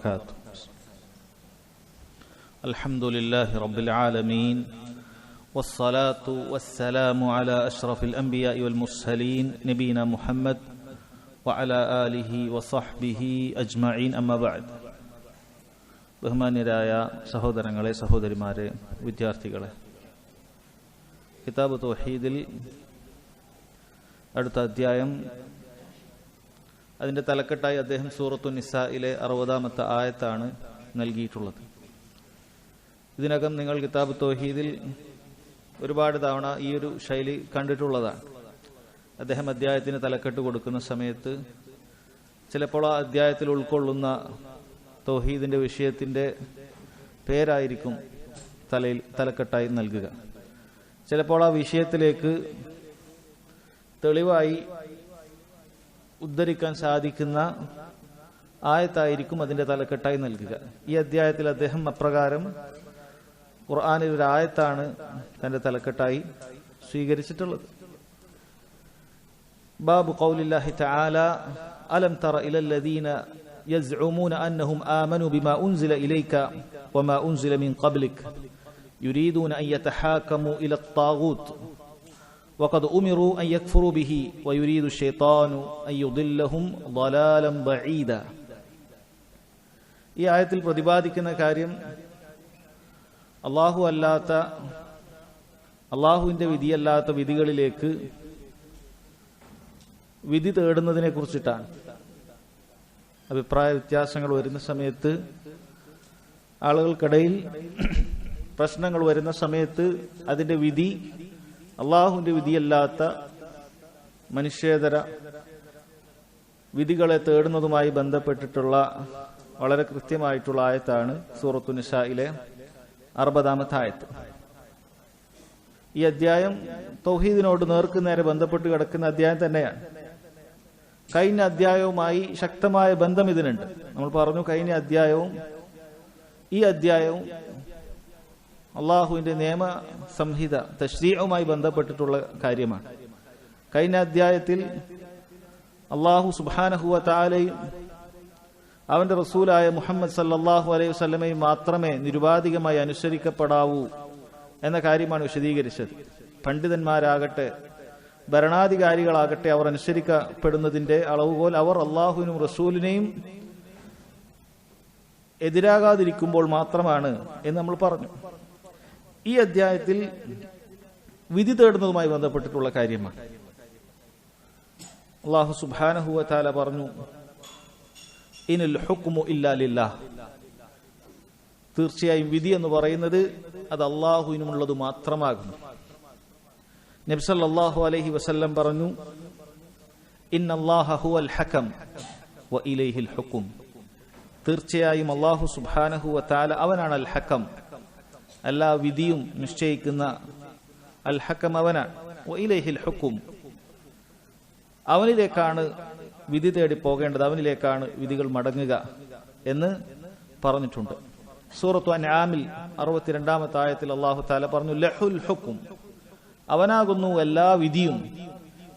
وبركاته. الحمد لله رب العالمين والصلاة والسلام على أشرف الأنبياء والمرسلين نبينا محمد وعلى آله وصحبه أجمعين أما بعد. ബഹുമാന്യരായ സഹോദരങ്ങളെ, സഹോദരിമാരെ, വിദ്യാർത്ഥികളെ, കിതാബ് തൗഹീദിൽ അടുത്ത അധ്യായം, അതിൻ്റെ തലക്കെട്ടായി അദ്ദേഹം സൂറത്തു നിസായിലെ 60-ാമത്തെ ആയത്താണ് നൽകിയിട്ടുള്ളത്. ഇതിനകം നിങ്ങൾ കിതാബ് തൗഹീദിൽ ഒരുപാട് തവണ ഈ ഒരു ശൈലി കണ്ടിട്ടുള്ളതാണ്. അദ്ദേഹം അധ്യായത്തിന് തലക്കെട്ട് കൊടുക്കുന്ന സമയത്ത് ചിലപ്പോൾ ആ അധ്യായത്തിൽ ഉൾക്കൊള്ളുന്ന തൗഹീദിന്റെ വിഷയത്തിന്റെ പേരായിരിക്കും തലക്കെട്ടായി നൽകുക. ചിലപ്പോൾ ആ വിഷയത്തിലേക്ക് തെളിവായി ഉദ്ധരിക്കാൻ സാധിക്കുന്ന ആയത്തായിരിക്കും അതിന്റെ തലക്കെട്ടായി നൽകുക. ഈ അധ്യായത്തിൽ അദ്ദേഹം അപ്രകാരം ഖുർആനിൽ ഒരു ആയത്താണ് തന്റെ തലക്കെട്ടായി സ്വീകരിച്ചിട്ടുള്ളത്. ബാബു ഖൗലില്ലാഹി തആല അലം തറ ഇലല്ലദീന يزعمون أنهم آمنوا بما أنزل إليك وما أنزل من قبلك يريدون أن يتحاكموا إلى الطاغوت وقد أمروا أن يكفروا به ويريد الشيطان أن يضلهم ضلالا بعيدا. ഈ ആയത്തിൽ പ്രതിപാദിക്കുന്ന കാര്യം അള്ളാഹുവിന്റെ വിധിയല്ലാത്ത വിധികളിലേക്ക് വിധി തേടുന്നതിനെ കുറിച്ചിട്ടാണ്. അഭിപ്രായ വ്യത്യാസങ്ങൾ വരുന്ന സമയത്ത്, ആളുകൾക്കിടയിൽ പ്രശ്നങ്ങൾ വരുന്ന സമയത്ത് അതിന്റെ വിധി അള്ളാഹുവിന്റെ വിധിയല്ലാത്ത മനുഷ്യേതര വിധികളെ തേടുന്നതുമായി ബന്ധപ്പെട്ടിട്ടുള്ള വളരെ കൃത്യമായിട്ടുള്ള ആയത്താണ് സൂറത്തു നിസായിലെ 60-ാമത്തെ ആയത്ത്. ഈ അധ്യായം തൗഹീദിനോട് നേർക്കുനേരെ ബന്ധപ്പെട്ട് കിടക്കുന്ന അധ്യായം തന്നെയാണ്. കഴിഞ്ഞ അധ്യായവുമായി ശക്തമായ ബന്ധം ഇതിനുണ്ട്. നമ്മൾ പറഞ്ഞു, കഴിഞ്ഞ അധ്യായവും ഈ അധ്യായവും അള്ളാഹുവിന്റെ നിയമ സംഹിത തശ്രീഉമായി ബന്ധപ്പെട്ടിട്ടുള്ള കാര്യമാണ്. കഴിഞ്ഞ അധ്യായത്തിൽ അള്ളാഹു സുബ്ഹാനഹു വ തആലയും അവന്റെ റസൂലായ മുഹമ്മദ് സല്ലല്ലാഹു അലൈഹി വസല്ലമയും മാത്രമേ നിരുപാധികമായി അനുസരിക്കപ്പെടാവൂ എന്ന കാര്യമാണ് വിശദീകരിച്ചത്. പണ്ഡിതന്മാരാകട്ടെ ഭരണാധികാരികളാകട്ടെ അവർ അനുസരിക്കപ്പെടുന്നതിന്റെ അളവുകോൽ അവർ അള്ളാഹുവിനും റസൂലിനെയും എതിരാകാതിരിക്കുമ്പോൾ മാത്രമാണ് എന്ന് നമ്മൾ പറഞ്ഞു. ഈ അധ്യായത്തിൽ വിധി തേടുന്നതുമായി ബന്ധപ്പെട്ടിട്ടുള്ള കാര്യമാണ്. അല്ലാഹു സുബ്ഹാനഹു വ തആല പറഞ്ഞു, ഇനിൽ ഹുക്മു ഇല്ലാ ലില്ലാഹ്. തീർച്ചയായും വിധി എന്ന് പറയുന്നത് അത് അള്ളാഹുവിനുമുള്ളത് മാത്രമാകുന്നു. നബി സല്ലല്ലാഹു അലൈഹി വസല്ലം പറഞ്ഞു, ഇന്നല്ലാഹ ഹുവൽ ഹകം വ ഇലൈഹിൽ ഹുക്ം. തീർച്ചയായും അല്ലാഹു സുബ്ഹാനഹു വ തആല അവനാണ് അൽ ഹകം, എല്ലാ വിധിയും നിശ്ചയിക്കുന്ന അൽ ഹകം അവനാണ്. വ ഇലൈഹിൽ ഹുക്ം, അവനിലേക്കാണ് വിധി തേടി പോകേണ്ടത്, അവനിലേക്കാണ് വിധികൾ മടങ്ങുക എന്ന് പറഞ്ഞിട്ടുണ്ട്. സൂറത്തു അൻആമിൽ 62-ാമത്തെ ആയത്തിൽ അല്ലാഹു തആല പറഞ്ഞു, ലഹുൽ ഹുക്ം, അവനാകുന്നു എല്ലാ വിധിയും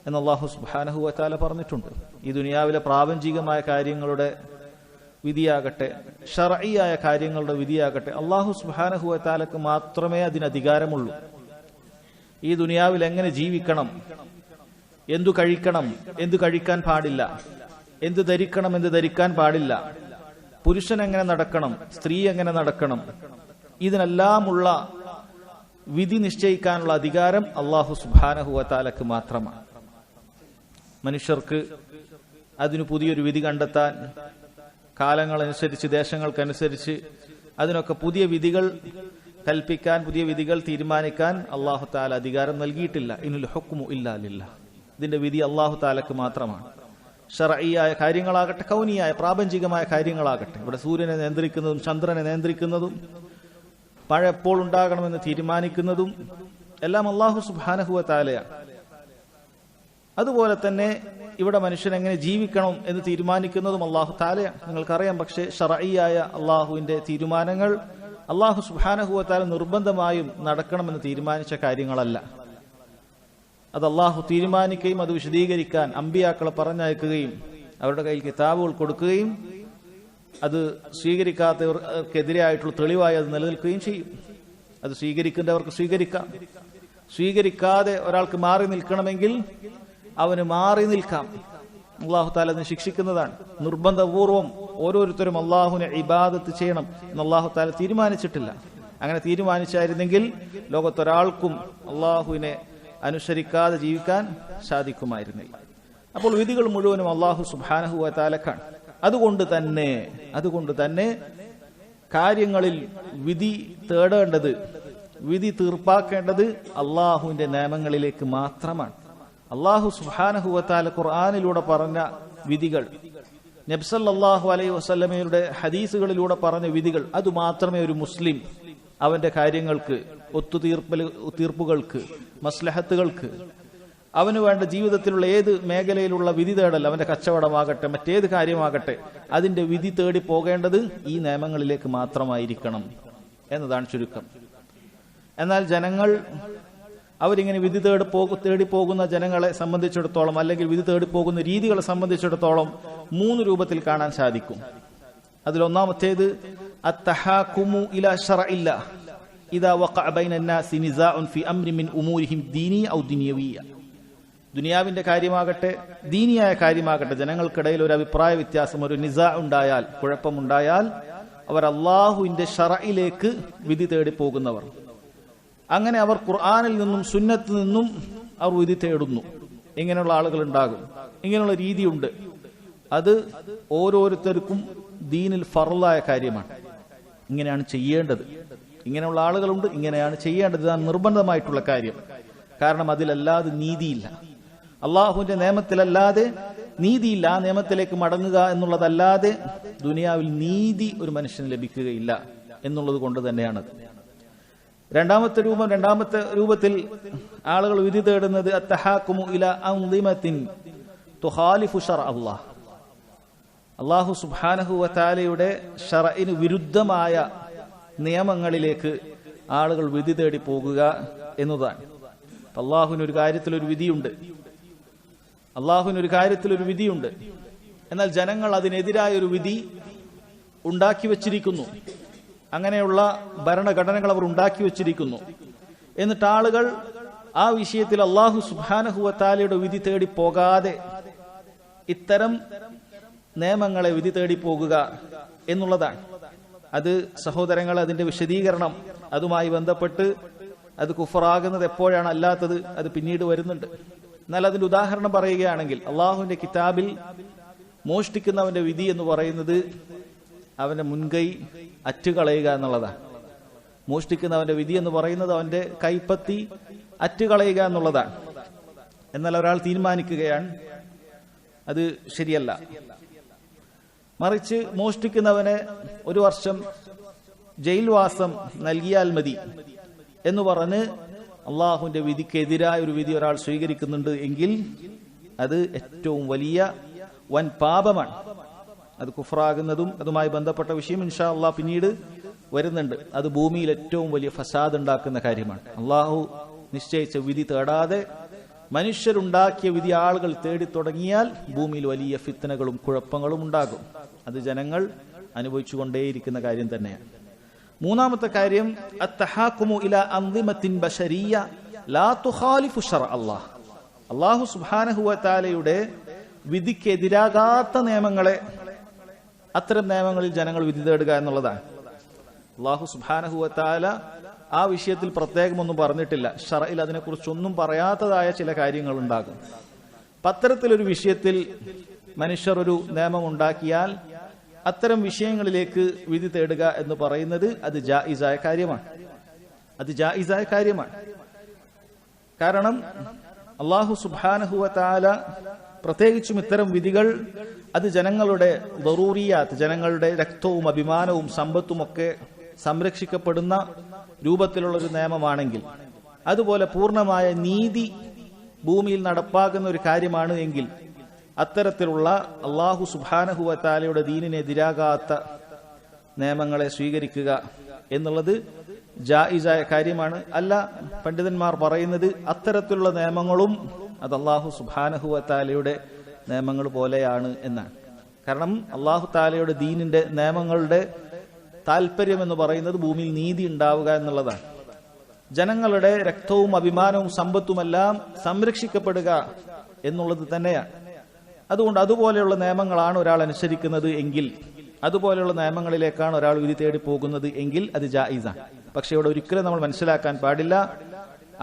എന്ന് അല്ലാഹു സുബ്ഹാനഹു വ തആല പറഞ്ഞിട്ടുണ്ട്. ഈ ദുനിയാവിലെ പ്രാപഞ്ചികമായ കാര്യങ്ങളുടെ വിധിയാകട്ടെ, ശർഈയായ കാര്യങ്ങളുടെ വിധിയാകട്ടെ, അല്ലാഹു സുബ്ഹാനഹു വ തആലക്ക് മാത്രമേ അതിന് അധികാരമുള്ളൂ. ഈ ദുനിയാവിൽ എങ്ങനെ ജീവിക്കണം, എന്തു കഴിക്കണം, എന്തു കഴിക്കാൻ പാടില്ല, എന്തു ധരിക്കണം, എന്ത് ധരിക്കാൻ പാടില്ല, പുരുഷൻ എങ്ങനെ നടക്കണം, സ്ത്രീ എങ്ങനെ നടക്കണം, ഇതിനെല്ലാമുള്ള വിധി നിശ്ചയിക്കാനുള്ള അധികാരം അല്ലാഹു സുബ്ഹാനഹു വ തആലക്ക് മാത്രമാണ്. മനുഷ്യർക്ക് അതിന് പുതിയൊരു വിധി കണ്ടെത്താൻ കാലങ്ങളനുസരിച്ച്, ദേശങ്ങൾക്കനുസരിച്ച് അതിനൊക്കെ പുതിയ വിധികൾ കൽപ്പിക്കാൻ, പുതിയ വിധികൾ തീരുമാനിക്കാൻ അല്ലാഹു തആല അധികാരം നൽകിയിട്ടില്ല. ഇനിൽ ഹുക്മു ഇല്ലാ ലില്ലാഹ്. ഇതിന്റെ വിധി അല്ലാഹു തആലക്ക് മാത്രമാണ്. ശർഈയായ കാര്യങ്ങളാകട്ടെ, കൗനിയായ പ്രാപഞ്ചികമായ കാര്യങ്ങളാകട്ടെ, ഇവിടെ സൂര്യനെ നിയന്ത്രിക്കുന്നതും ചന്ദ്രനെ നിയന്ത്രിക്കുന്നതും മഴ എപ്പോൾ ഉണ്ടാകണമെന്ന് തീരുമാനിക്കുന്നതും എല്ലാം അല്ലാഹു സുബ്ഹാനഹു വ തആലയാണ്. അതുപോലെ തന്നെ ഇവിടെ മനുഷ്യൻ എങ്ങനെ ജീവിക്കണം എന്ന് തീരുമാനിക്കുന്നതും അല്ലാഹു തആലയാണ്. നിങ്ങൾക്കറിയാം, പക്ഷേ ശർഈയായ അല്ലാഹുവിന്റെ തീരുമാനങ്ങൾ അല്ലാഹു സുബ്ഹാനഹു വ തആല നിർബന്ധമായും നടക്കണമെന്ന് തീരുമാനിച്ച കാര്യങ്ങളല്ല. അത് അള്ളാഹു തീരുമാനിക്കുകയും അത് വിശദീകരിക്കാൻ അമ്പിയാക്കളെ പറഞ്ഞയക്കുകയും അവരുടെ കയ്യിൽ കിതാബുകൾ കൊടുക്കുകയും അത് സ്വീകരിക്കാത്തവർക്കെതിരെയായിട്ടുള്ള തെളിവായി അത് നിലനിൽക്കുകയും ചെയ്യും. അത് സ്വീകരിക്കേണ്ടവർക്ക് സ്വീകരിക്കാം. സ്വീകരിക്കാതെ ഒരാൾക്ക് മാറി നിൽക്കണമെങ്കിൽ അവന് മാറി നിൽക്കാം. അള്ളാഹു തആല അതിനെ ശിക്ഷിക്കുന്നതാണ്. നിർബന്ധപൂർവം ഓരോരുത്തരും അള്ളാഹുവിനെ ഇബാദത്ത് ചെയ്യണം എന്ന് അള്ളാഹു തആല തീരുമാനിച്ചിട്ടില്ല. അങ്ങനെ തീരുമാനിച്ചായിരുന്നെങ്കിൽ ലോകത്തൊരാൾക്കും അള്ളാഹുവിനെ അനുസരിക്കാതെ ജീവിക്കാൻ സാധിക്കുമായിരുന്നില്ല. അപ്പോൾ വിധികൾ മുഴുവനും അള്ളാഹു സുബ്ഹാനഹു വ തആലക്കാണ്. അതുകൊണ്ട് തന്നെ കാര്യങ്ങളിൽ വിധി തേടേണ്ടത്, വിധി തീർപ്പാക്കേണ്ടത് അള്ളാഹുവിന്റെ നിയമങ്ങളിലേക്ക് മാത്രമാണ്. അള്ളാഹു സുബ്ഹാനഹു വ തആല ഖുർആനിലൂടെ പറഞ്ഞ വിധികൾ, നബി സല്ലല്ലാഹു അലൈഹി വസല്ലമയുടെ ഹദീസുകളിലൂടെ പറഞ്ഞ വിധികൾ, അത് മാത്രമേ ഒരു മുസ്ലിം അവന്റെ കാര്യങ്ങൾക്ക്, ഒത്തുതീർപ്പുകൾക്ക്, മസ്ലഹത്തുകൾക്ക്, അവന് വേണ്ട ജീവിതത്തിലുള്ള ഏത് മേഖലയിലുള്ള വിധി തേടൽ, അവന്റെ കച്ചവടമാകട്ടെ മറ്റേത് കാര്യമാകട്ടെ, അതിന്റെ വിധി തേടി പോകേണ്ടത് ഈ നിയമങ്ങളിലേക്ക് മാത്രമായിരിക്കണം എന്നതാണ് ചുരുക്കം. എന്നാൽ ജനങ്ങൾ അവരിങ്ങനെ വിധി തേടി പോകുന്ന ജനങ്ങളെ സംബന്ധിച്ചിടത്തോളം, അല്ലെങ്കിൽ വിധി തേടി പോകുന്ന രീതികളെ സംബന്ധിച്ചിടത്തോളം 3 രൂപത്തിൽ കാണാൻ സാധിക്കും. അതിലൊന്നാമത്തേത് അത്തഹാകുമു ഇലാ ശറഇല്ലാ ഇദാ വഖഅ ബൈനന്നാസി നിസാഉൻ ഫി അംരി മിൻ ഉമൂരിഹിം ദീനി ഔ ദുനിയവിയ്യ. ദുനിയാവിന്റെ കാര്യമാകട്ടെ ദീനിയായ കാര്യമാകട്ടെ, ജനങ്ങൾക്കിടയിൽ ഒരു അഭിപ്രായ വ്യത്യാസം, ഒരു നിസാ ഉണ്ടായാൽ, കുഴപ്പമുണ്ടായാൽ അവർ അള്ളാഹുവിന്റെ ശറഇലേക്ക് വിധി തേടി പോകുന്നവർ. അങ്ങനെ അവർ ഖുർആനിൽ നിന്നും സുന്നത്തിൽ നിന്നും അവർ വിധി തേടുന്നു. ഇങ്ങനെയുള്ള ആളുകൾ ഉണ്ടാകും. ഇങ്ങനെയുള്ള രീതിയുണ്ട്. അത് ഓരോരുത്തർക്കും ദീനിൽ ഫർളായ കാര്യമാണ്. ഇങ്ങനെയാണ് ചെയ്യേണ്ടത്. ഇങ്ങനെയുള്ള ആളുകളുണ്ട്. ഇങ്ങനെയാണ് ചെയ്യേണ്ടത്. ഇതാണ് നിർബന്ധമായിട്ടുള്ള കാര്യം. കാരണം അതിലല്ലാതെ നീതിയില്ല. അള്ളാഹുവിന്റെ നിയമത്തിലല്ലാതെ നീതിയില്ല. ആ നിയമത്തിലേക്ക് മടങ്ങുക എന്നുള്ളതല്ലാതെ ദുനിയാവിൽ നീതി ഒരു മനുഷ്യന് ലഭിക്കുകയില്ല എന്നുള്ളത് കൊണ്ട് തന്നെയാണത്. രണ്ടാമത്തെ രൂപത്തിൽ ആളുകൾ വിധി തേടുന്നത് അത്തഹാകുമു ഇലാ അൻദിമത്തിൻ തുഖാലിഫു ശർഅ അല്ലാഹ്. അല്ലാഹു സുബ്ഹാനഹു വ തആലയുടെ ശർഇന് വിരുദ്ധമായ നിയമങ്ങളിലേക്ക് ആളുകൾ വിധി തേടി പോകുക എന്നതാണ്. അള്ളാഹുവിന് ഒരു കാര്യത്തിലൊരു വിധിയുണ്ട്. എന്നാൽ ജനങ്ങൾ അതിനെതിരായ ഒരു വിധി ഉണ്ടാക്കി വച്ചിരിക്കുന്നു. അങ്ങനെയുള്ള ഭരണഘടനകൾ അവർ ഉണ്ടാക്കി വച്ചിരിക്കുന്നു. എന്നിട്ട് ആളുകൾ ആ വിഷയത്തിൽ അള്ളാഹു സുബ്ഹാനഹു വ തആലയുടെ വിധി തേടി പോകാതെ ഇത്തരം നിയമങ്ങളെ വിധി തേടി പോകുക എന്നുള്ളതാണ്. അത് സഹോദരങ്ങൾ, അതിന്റെ വിശദീകരണം, അതുമായി ബന്ധപ്പെട്ട് അത് കുഫറാകുന്നത് എപ്പോഴാണ്, അല്ലാത്തത് അത് പിന്നീട് വരുന്നുണ്ട്. എന്നാൽ അതിന്റെ ഉദാഹരണം പറയുകയാണെങ്കിൽ, അള്ളാഹുവിന്റെ കിതാബിൽ മോഷ്ടിക്കുന്നവന്റെ വിധി എന്ന് പറയുന്നത് അവന്റെ മുൻകൈ അറ്റുകളയുക എന്നുള്ളതാണ്. മോഷ്ടിക്കുന്നവന്റെ വിധി എന്ന് പറയുന്നത് അവന്റെ കൈപ്പത്തി അറ്റുകളയുക എന്നുള്ളതാണ്. എന്നാൽ ഒരാൾ തീരുമാനിക്കുകയാണ് അത് ശരിയല്ല, മറിച്ച് മോഷ്ടിക്കുന്നവനെ 1 വർഷം ജയിൽവാസം നൽകിയാൽ മതി എന്ന് പറഞ്ഞ് അള്ളാഹുവിന്റെ വിധിക്കെതിരായ ഒരു വിധി ഒരാൾ സ്വീകരിക്കുന്നുണ്ട് എങ്കിൽ അത് ഏറ്റവും വലിയ വൻ പാപമാണ്. അത് കുഫറാകുന്നതും അതുമായി ബന്ധപ്പെട്ട വിഷയം ഇൻഷാ അള്ളാഹ് പിന്നീട് വരുന്നുണ്ട്. അത് ഭൂമിയിൽ ഏറ്റവും വലിയ ഫസാദ് ഉണ്ടാക്കുന്ന കാര്യമാണ്. അള്ളാഹു നിശ്ചയിച്ച വിധി തേടാതെ മനുഷ്യരുണ്ടാക്കിയ വിധി ആളുകൾ തേടി തുടങ്ങിയാൽ ഭൂമിയിൽ വലിയ ഫിത്നകളും കുഴപ്പങ്ങളും ഉണ്ടാകും. അത് ജനങ്ങൾ അനുഭവിച്ചുകൊണ്ടേയിരിക്കുന്ന കാര്യം തന്നെയാണ്. മൂന്നാമത്തെ കാര്യം അത്തഹാകുമു ഇലാ അൻദിമത്തിൻ ബശരിയ്യ ലാ തുഖാലിഫു ശർഅ അല്ലാഹ്. അല്ലാഹു സുബ്ഹാനഹു വ തആലയുടെ വിധിക്കെതിരാകാത്ത നിയമങ്ങളെ, അത്തരം നിയമങ്ങളിൽ ജനങ്ങൾ വിധി തേടുക എന്നുള്ളതാണ്. അല്ലാഹു സുബ്ഹാനഹു വ തആല ആ വിഷയത്തിൽ പ്രത്യേകമൊന്നും പറഞ്ഞിട്ടില്ല. ശർഇൽ അതിനെക്കുറിച്ചൊന്നും പറയാത്തതായ ചില കാര്യങ്ങൾ ഉണ്ടാകും. അത്തരത്തിലൊരു വിഷയത്തിൽ മനുഷ്യർ ഒരു നിയമം ഉണ്ടാക്കിയാൽ അത്തരം വിഷയങ്ങളിലേക്ക് വിധി തേടുക എന്ന് പറയുന്നത് അത് ജായിസായ കാര്യമാണ്. കാരണം അല്ലാഹു സുബ്ഹാനഹു വ തആല പ്രത്യേകിച്ചും ഇത്തരം വിധികൾ അത് ജനങ്ങളുടെ ദറൂറിയാത്ത്, ജനങ്ങളുടെ രക്തവും അഭിമാനവും സമ്പത്തും ഒക്കെ സംരക്ഷിക്കപ്പെടുന്ന രൂപത്തിലുള്ള ഒരു നിയമമാണെങ്കിൽ, അതുപോലെ പൂർണ്ണമായ നീതി ഭൂമിയിൽ നടപ്പാക്കുന്ന ഒരു കാര്യമാണ് എങ്കിൽ, അത്തരത്തിലുള്ള അല്ലാഹു സുബ്ഹാനഹു വ തആലയുടെ ദീനിനെതിരാകാത്ത നിയമങ്ങളെ സ്വീകരിക്കുക എന്നുള്ളത് ജായിസായ കാര്യമാണ്. അല്ല, പണ്ഡിതന്മാർ പറയുന്നത് അത്തരത്തിലുള്ള നിയമങ്ങളും അത് അല്ലാഹു സുബ്ഹാനഹു വ തആലയുടെ നിയമങ്ങൾ പോലെയാണ് എന്നാണ്. കാരണം അള്ളാഹു താലയുടെ ദീനിന്റെ നിയമങ്ങളുടെ താല്പര്യം എന്ന് പറയുന്നത് ഭൂമിയിൽ നീതി ഉണ്ടാവുക എന്നുള്ളതാണ്. ജനങ്ങളുടെ രക്തവും അഭിമാനവും സമ്പത്തുമെല്ലാം സംരക്ഷിക്കപ്പെടുക എന്നുള്ളത് തന്നെയാണ്. അതുകൊണ്ട് അതുപോലെയുള്ള നിയമങ്ങളാണ് ഒരാൾ അനുസരിക്കുന്നത് എങ്കിൽ, അതുപോലെയുള്ള നിയമങ്ങളിലേക്കാണ് ഒരാൾ വിധി തേടി പോകുന്നത് എങ്കിൽ അത് ജായിസാണ്. പക്ഷെ ഇവിടെ ഒരിക്കലും നമ്മൾ മനസ്സിലാക്കാൻ പാടില്ല,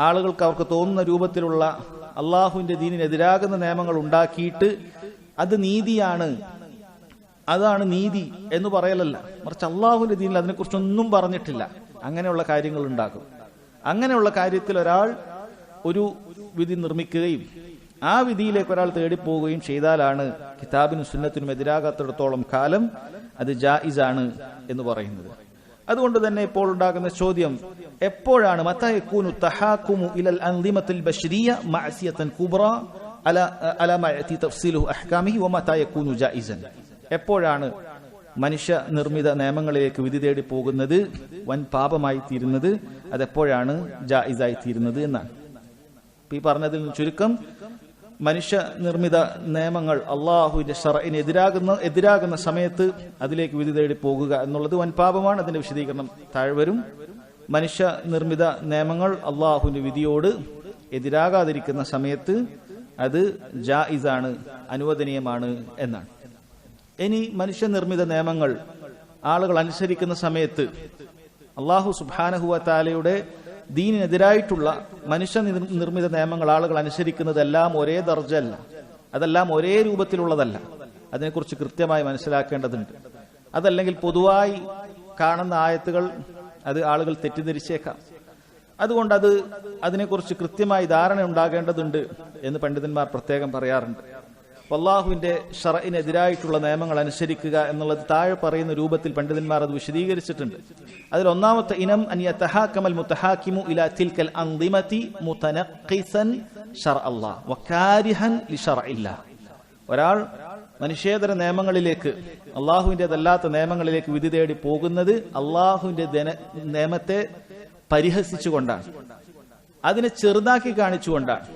ആളുകൾക്ക് അവർക്ക് തോന്നുന്ന രൂപത്തിലുള്ള അള്ളാഹുവിന്റെ ദീനിനെതിരാകുന്ന നിയമങ്ങൾ ഉണ്ടാക്കിയിട്ട് അത് നീതിയാണ്, അതാണ് നീതി എന്ന് പറയലല്ല. മറിച്ച് അള്ളാഹുവിന്റെ ദീനിൽ അതിനെക്കുറിച്ചൊന്നും പറഞ്ഞിട്ടില്ല. അങ്ങനെയുള്ള കാര്യങ്ങൾ ഉണ്ടാകും. അങ്ങനെയുള്ള കാര്യത്തിൽ ഒരാൾ ഒരു വിധി നിർമ്മിക്കുകയും ആ വിധിയിലേക്ക് ഒരാൾ തേടിപ്പോവുകയും ചെയ്താലാണ് കിതാബിനും സുന്നത്തിനും എതിരാകാത്തിടത്തോളം കാലം അത് ജായിസാണ് എന്ന് പറയുന്നത്. അതുകൊണ്ട് തന്നെ ഇപ്പോൾ ഉണ്ടാകുന്ന ചോദ്യം, എപ്പോഴാണ് മതാ യകൂനു തഹാകുമു ഇലൽ അൻദിമത്തിൽ ബശരിയ മഅസിയതൻ കുബ്ര അലാ മാ യഅതി തഫ്സീലുഹു അഹ്കാമിഹി വമതാ യകൂനു ജായിസൻ? എപ്പോഴാണ് മനുഷ്യ നിർമ്മിത നിയമങ്ങളിലേക്ക് വിധി തേടി പോകുന്നത് വൻ പാപമായി തീരുന്നത്, അതെപ്പോഴാണ് ജായിസായി തീരുന്നത് എന്നാണ്. ഈ പറഞ്ഞതിൽ നിന്ന് ചുരുക്കം, മനുഷ്യ നിർമ്മിത നിയമങ്ങൾ അള്ളാഹുവിന്റെ ശർഇന് എതിരാകുന്ന സമയത്ത് അതിലേക്ക് വിധി തേടി പോകുക എന്നുള്ളത് വൻ പാപമാണ്. അതിന്റെ വിശദീകരണം താഴെ വരും. മനുഷ്യ നിർമ്മിത നിയമങ്ങൾ അള്ളാഹുവിന്റെ വിധിയോട് എതിരാകാതിരിക്കുന്ന സമയത്ത് അത് ജായിസാണ്, അനുവദനീയമാണ് എന്നാണ്. ഇനി മനുഷ്യനിർമ്മിത നിയമങ്ങൾ ആളുകൾ അനുസരിക്കുന്ന സമയത്ത് അള്ളാഹു സുബ്ഹാനഹു വ തആലയുടെ ദീനിനെതിരായിട്ടുള്ള മനുഷ്യ നിർമ്മിത നിയമങ്ങൾ ആളുകൾ അനുസരിക്കുന്നതെല്ലാം ഒരേ ദർജയല്ല, അതെല്ലാം ഒരേ രൂപത്തിലുള്ളതല്ല. അതിനെക്കുറിച്ച് കൃത്യമായി മനസ്സിലാക്കേണ്ടതുണ്ട്. അതല്ലെങ്കിൽ പൊതുവായി കാണുന്ന ആയത്തുകൾ അത് ആളുകൾ തെറ്റിദ്ധരിച്ചേക്കാം. അതുകൊണ്ട് അതിനെക്കുറിച്ച് കൃത്യമായി ധാരണ ഉണ്ടാകേണ്ടതുണ്ട് എന്ന് പണ്ഡിതന്മാർ പ്രത്യേകം പറയാറുണ്ട്. അല്ലാഹുവിന്റെ ശർഇനെതിരായിട്ടുള്ള നിയമങ്ങൾ അനുസരിക്കുക എന്നുള്ളത് താഴെ പറയുന്ന രൂപത്തിൽ പണ്ഡിതന്മാർ അത് വിശദീകരിച്ചിട്ടുണ്ട്. അതിൽ ഒന്നാമത്തെ ഇനം അൻ യതഹാകമൽ മുതഹാകിമു ഇലാ തിൽകൽ അൻദിമതി മുതനഖിസൻ ശർഅല്ലാഹ് വകാരിഹൻ ലിശർഇല്ലാഹ്. ഒരാൾ മനുഷ്യേതര നിയമങ്ങളിലേക്ക്, അള്ളാഹുവിൻ്റെതല്ലാത്ത നിയമങ്ങളിലേക്ക് വിധി തേടി പോകുന്നത് അള്ളാഹുവിന്റെ നിയമത്തെ പരിഹസിച്ചുകൊണ്ടാണ്, അതിനെ ചെറുതാക്കി കാണിച്ചുകൊണ്ടാണ്,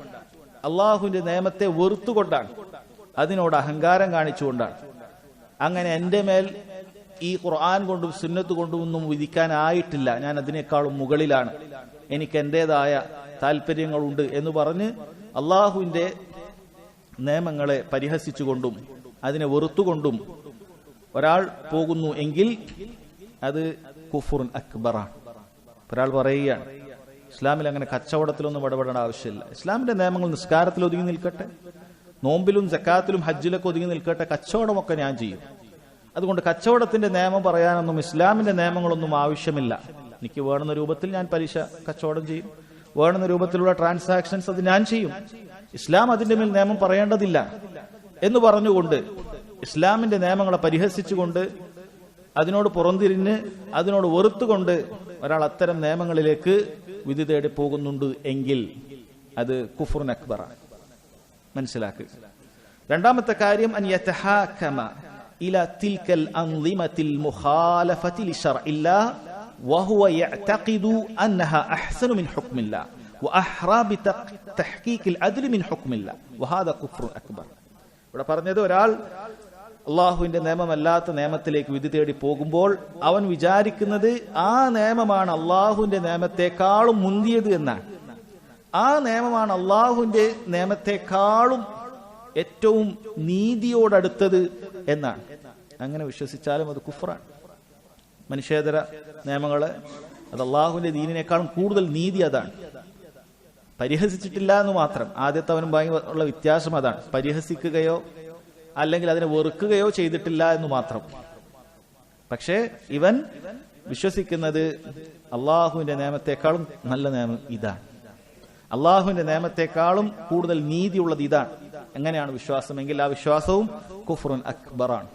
അള്ളാഹുവിന്റെ നിയമത്തെ വെറുത്തുകൊണ്ടാണ്, അതിനോട് അഹങ്കാരം കാണിച്ചുകൊണ്ടാണ്. അങ്ങനെ എൻ്റെ മേൽ ഈ ഖുർആൻ കൊണ്ടും സുന്നത്ത് കൊണ്ടും ഒന്നും വിധിക്കാനായിട്ടില്ല, ഞാൻ അതിനേക്കാളും മുകളിലാണ്, എനിക്ക് എന്റേതായ താല്പര്യങ്ങളുണ്ട് എന്ന് പറഞ്ഞ് അള്ളാഹുവിന്റെ നിയമങ്ങളെ പരിഹസിച്ചുകൊണ്ടും അതിനെ വെറുത്തുകൊണ്ടും ഒരാൾ പോകുന്നു എങ്കിൽ അത് കുഫ്റുൻ അക്ബറാണ്. ഒരാൾ പറയുകയാണ്, ഇസ്ലാമിൽ അങ്ങനെ കച്ചവടത്തിലൊന്നും ഇടപെടേണ്ട ആവശ്യമില്ല, ഇസ്ലാമിന്റെ നിയമങ്ങൾ നിസ്കാരത്തിൽ ഒതുങ്ങി നിൽക്കട്ടെ, നോമ്പിലും സക്കാത്തിലും ഹജ്ജിലൊക്കെ ഒതുങ്ങി നിൽക്കട്ടെ, കച്ചവടമൊക്കെ ഞാൻ ചെയ്യും. അതുകൊണ്ട് കച്ചവടത്തിന്റെ നിയമം പറയാനൊന്നും ഇസ്ലാമിന്റെ നിയമങ്ങളൊന്നും ആവശ്യമില്ല, എനിക്ക് വേണമെന്ന രൂപത്തിൽ ഞാൻ പലിശ കച്ചവടം ചെയ്യും, വേണമെന്ന രൂപത്തിലുള്ള ട്രാൻസാക്ഷൻസ് അത് ഞാൻ ചെയ്യും, ഇസ്ലാം അതിന്റെ മേൽ നിയമം പറയേണ്ടതില്ല എന്ന് പറഞ്ഞുകൊണ്ട് ഇസ്ലാമിന്റെ നിയമങ്ങളെ പരിഹസിച്ചുകൊണ്ട് അതിനോട് പുറംതിരിഞ്ഞ് അതിനോട് വെറുത്തുകൊണ്ട് ഒരാൾ അത്തരം നിയമങ്ങളിലേക്ക് വിധി തേടി പോകുന്നുണ്ട് എങ്കിൽ അത് കുഫ്റുൻ അക്ബറാണ്. മനസ്സിലാക്കുക. രണ്ടാമത്തെ കാര്യം അൻ യതഹാകമ ഇലാ തിൽകൽ അൻദിമത്തിൽ മുഖാലഫതി ലിശർഇല്ലാഹ് വഹുവ യഅതഖിദു അന്നഹാ അഹ്സനു മിൻ ഹുക്മില്ലാഹ് വഅഹ്റാ ബിതഹ്ഖീഖിൽ അദ്ലി മിൻ ഹുക്മില്ലാഹ് വഹാദാ കുഫ്റുൻ അക്ബർ. ഇവിടെ പറഞ്ഞത്, ഒരാൾ അള്ളാഹുവിന്റെ നിയമമല്ലാത്ത നിയമത്തിലേക്ക് വിധി തേടി പോകുമ്പോൾ അവൻ വിചാരിക്കുന്നത് ആ നിയമമാണ് അള്ളാഹുവിന്റെ നിയമത്തെക്കാളും മുന്തിയത് എന്നാണ്, ആ നിയമമാണ് അള്ളാഹുവിന്റെ നിയമത്തെക്കാളും ഏറ്റവും നീതിയോടടുത്തത് എന്നാണ്. അങ്ങനെ വിശ്വസിച്ചാലും അത് കുഫ്റാണ്. മനുഷ്യേതര നിയമങ്ങള് അത് അള്ളാഹുവിന്റെ ദീനിനേക്കാളും കൂടുതൽ നീതി അതാണ്. പരിഹസിച്ചിട്ടില്ല എന്ന് മാത്രം, ആദ്യത്തെ അവനും ഉള്ള വ്യത്യാസം അതാണ്. പരിഹസിക്കുകയോ അല്ലെങ്കിൽ അതിനെ വെറുക്കുകയോ ചെയ്തിട്ടില്ല എന്ന് മാത്രം. പക്ഷേ ഇവൻ വിശ്വസിക്കുന്നത് അള്ളാഹുവിന്റെ നിയമത്തെക്കാളും നല്ല നിയമം ഇതാണ്, അള്ളാഹുവിന്റെ നിയമത്തെക്കാളും കൂടുതൽ നീതിയുള്ളത് ഇതാണ്. എങ്ങനെയാണ് വിശ്വാസമെങ്കിൽ ആ വിശ്വാസവും കുഫ്റുൻ അക്ബറാണ്,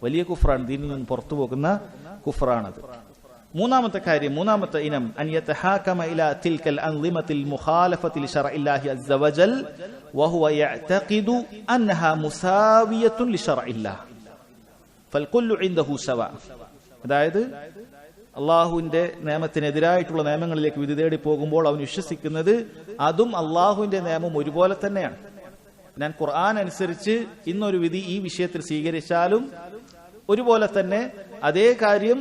വലിയ കുഫ്റാണ്, ദീനിൽ നിന്ന് പുറത്തു പോകുന്ന കുഫ്റാണത്. മൂന്നാമത്തെ കാര്യം, മൂന്നാമത്തെ ഇനം അൻ യതഹാകമ ഇലാ തിൽകൽ അൻദിമത്തിൽ മുഖാലഫതി ലിശർഇല്ലാഹി അസ്സ വജൽ വഹുവ യഅതഖിദു അന്നഹാ മുസാവിയത്തുൻ ലിശർഇല്ലാഹ് ഫൽകുല്ലു ഇൻദഹു സവാ. അതായത് അള്ളാഹുവിന്റെ നിയമത്തിനെതിരായിട്ടുള്ള നിയമങ്ങളിലേക്ക് വിധി തേടി പോകുമ്പോൾ അവൻ വിശ്വസിക്കുന്നത് അതും അള്ളാഹുവിന്റെ നിയമം ഒരുപോലെ തന്നെയാണ്, ഞാൻ ഖുർആൻ അനുസരിച്ച് ഇന്നൊരു വിധി ഈ വിഷയത്തിൽ സ്വീകരിച്ചാലും ഒരുപോലെ തന്നെ അതേ കാര്യം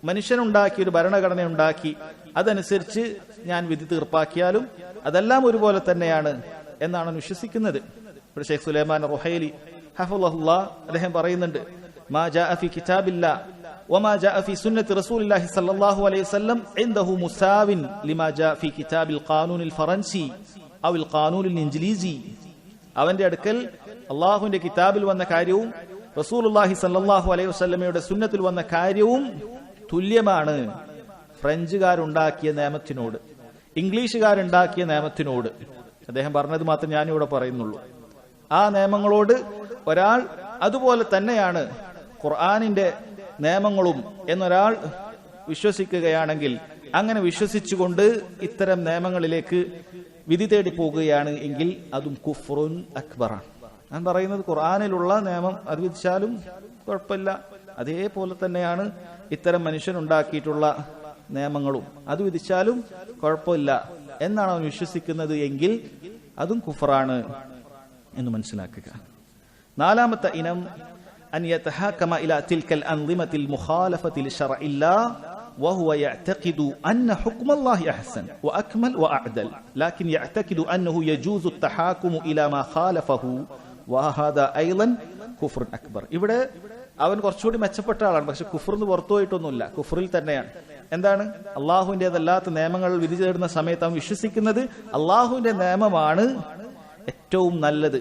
മനുഷ്യനുണ്ടാക്കി ഒരു ഭരണഘടന ഉണ്ടാക്കി അതനുസരിച്ച് ഞാൻ വിധി തീർപ്പാക്കിയാലും അതെല്ലാം ഒരുപോലെ തന്നെയാണ് എന്നാണ് വിശ്വസിക്കുന്നത്. ഇവിടെ ഷെയ്ഖ് സുലൈമാൻ റുഹൈലി ഹഫളഹുല്ലാഹ് അദ്ദേഹം പറയുന്നുണ്ട്, മാ ജാഅ ഫി കിതാബില്ലാ വമാ ജാഅ ഫി സുന്നത്തി റസൂലില്ലാഹി സ്വല്ലല്ലാഹു അലൈഹി വസല്ലം ഇൻദഹു മുസാവിൻ ലിമാ ജാഅ ഫി കിതാബിൽ ഖാനൂനിൽ ഫറൻസി ഔൽ ഖാനൂനിൽ ഇൻഗ്ലീസി. അവന്റെ അടുക്കൽ അള്ളാഹുവിന്റെ കിതാബിൽ വന്ന കാര്യവും റസൂലുള്ളാഹി സ്വല്ലല്ലാഹു അലൈഹി വസല്ലമയുടെ സുന്നത്തിൽ വന്ന കാര്യവും തുല്യമാണ് ഫ്രഞ്ചുകാരുണ്ടാക്കിയ നിയമത്തിനോട്, ഇംഗ്ലീഷുകാരുണ്ടാക്കിയ നിയമത്തിനോട്. അദ്ദേഹം പറഞ്ഞത് മാത്രം ഞാനിവിടെ പറയുന്നുള്ളൂ. ആ നിയമങ്ങളോട് ഒരാൾ അതുപോലെ തന്നെയാണ് ഖുർആനിന്റെ നിയമങ്ങളും എന്നൊരാൾ വിശ്വസിക്കുകയാണെങ്കിൽ, അങ്ങനെ വിശ്വസിച്ചുകൊണ്ട് ഇത്തരം നിയമങ്ങളിലേക്ക് വിധി തേടി പോകുകയാണ് എങ്കിൽ അതും കുഫ്റുൻ അക്ബറാണ്. ഞാൻ പറയുന്നത് ഖുർആനിലുള്ള നിയമം അത് വിധിച്ചാലും കുഴപ്പമില്ല, അതേപോലെ തന്നെയാണ് ഇത്തരം മനുഷ്യനുണ്ടാക്കിയിട്ടുള്ള നിയമങ്ങളും അത് വിധിച്ചാലും കുഴപ്പമില്ല എന്നാണ് അവൻ വിശ്വസിക്കുന്നത് എങ്കിൽ അതും കുഫറാണ് എന്ന് മനസ്സിലാക്കുക. നാലാമത്തെ ഇനം അൻ യതഹാകമ ഇലാ തിൽകൽ അൻളിമത്തിൽ മുഖാലഫത്തിൽ ശർഇല്ലാഹ് وهو يعتقد أن حكم الله أحسن وأكمل وأعدل لكن يعتقد أنه يجوز التحاكم إلى ما خالفه وهذا أيضا كفر أكبر. ഇവിടെ അവൻ കുറച്ചുകൂടി മെച്ചപ്പെട്ട ആളാണ്, പക്ഷെ കുഫറിന് പുറത്തു പോയിട്ടൊന്നുമില്ല, കുഫറിൽ തന്നെയാണ്. എന്താണ്? അള്ളാഹുവിൻ്റെതല്ലാത്ത നിയമങ്ങൾ വിധി തേടുന്ന സമയത്ത് അവൻ വിശ്വസിക്കുന്നത് അള്ളാഹുവിന്റെ നിയമമാണ് ഏറ്റവും നല്ലത്,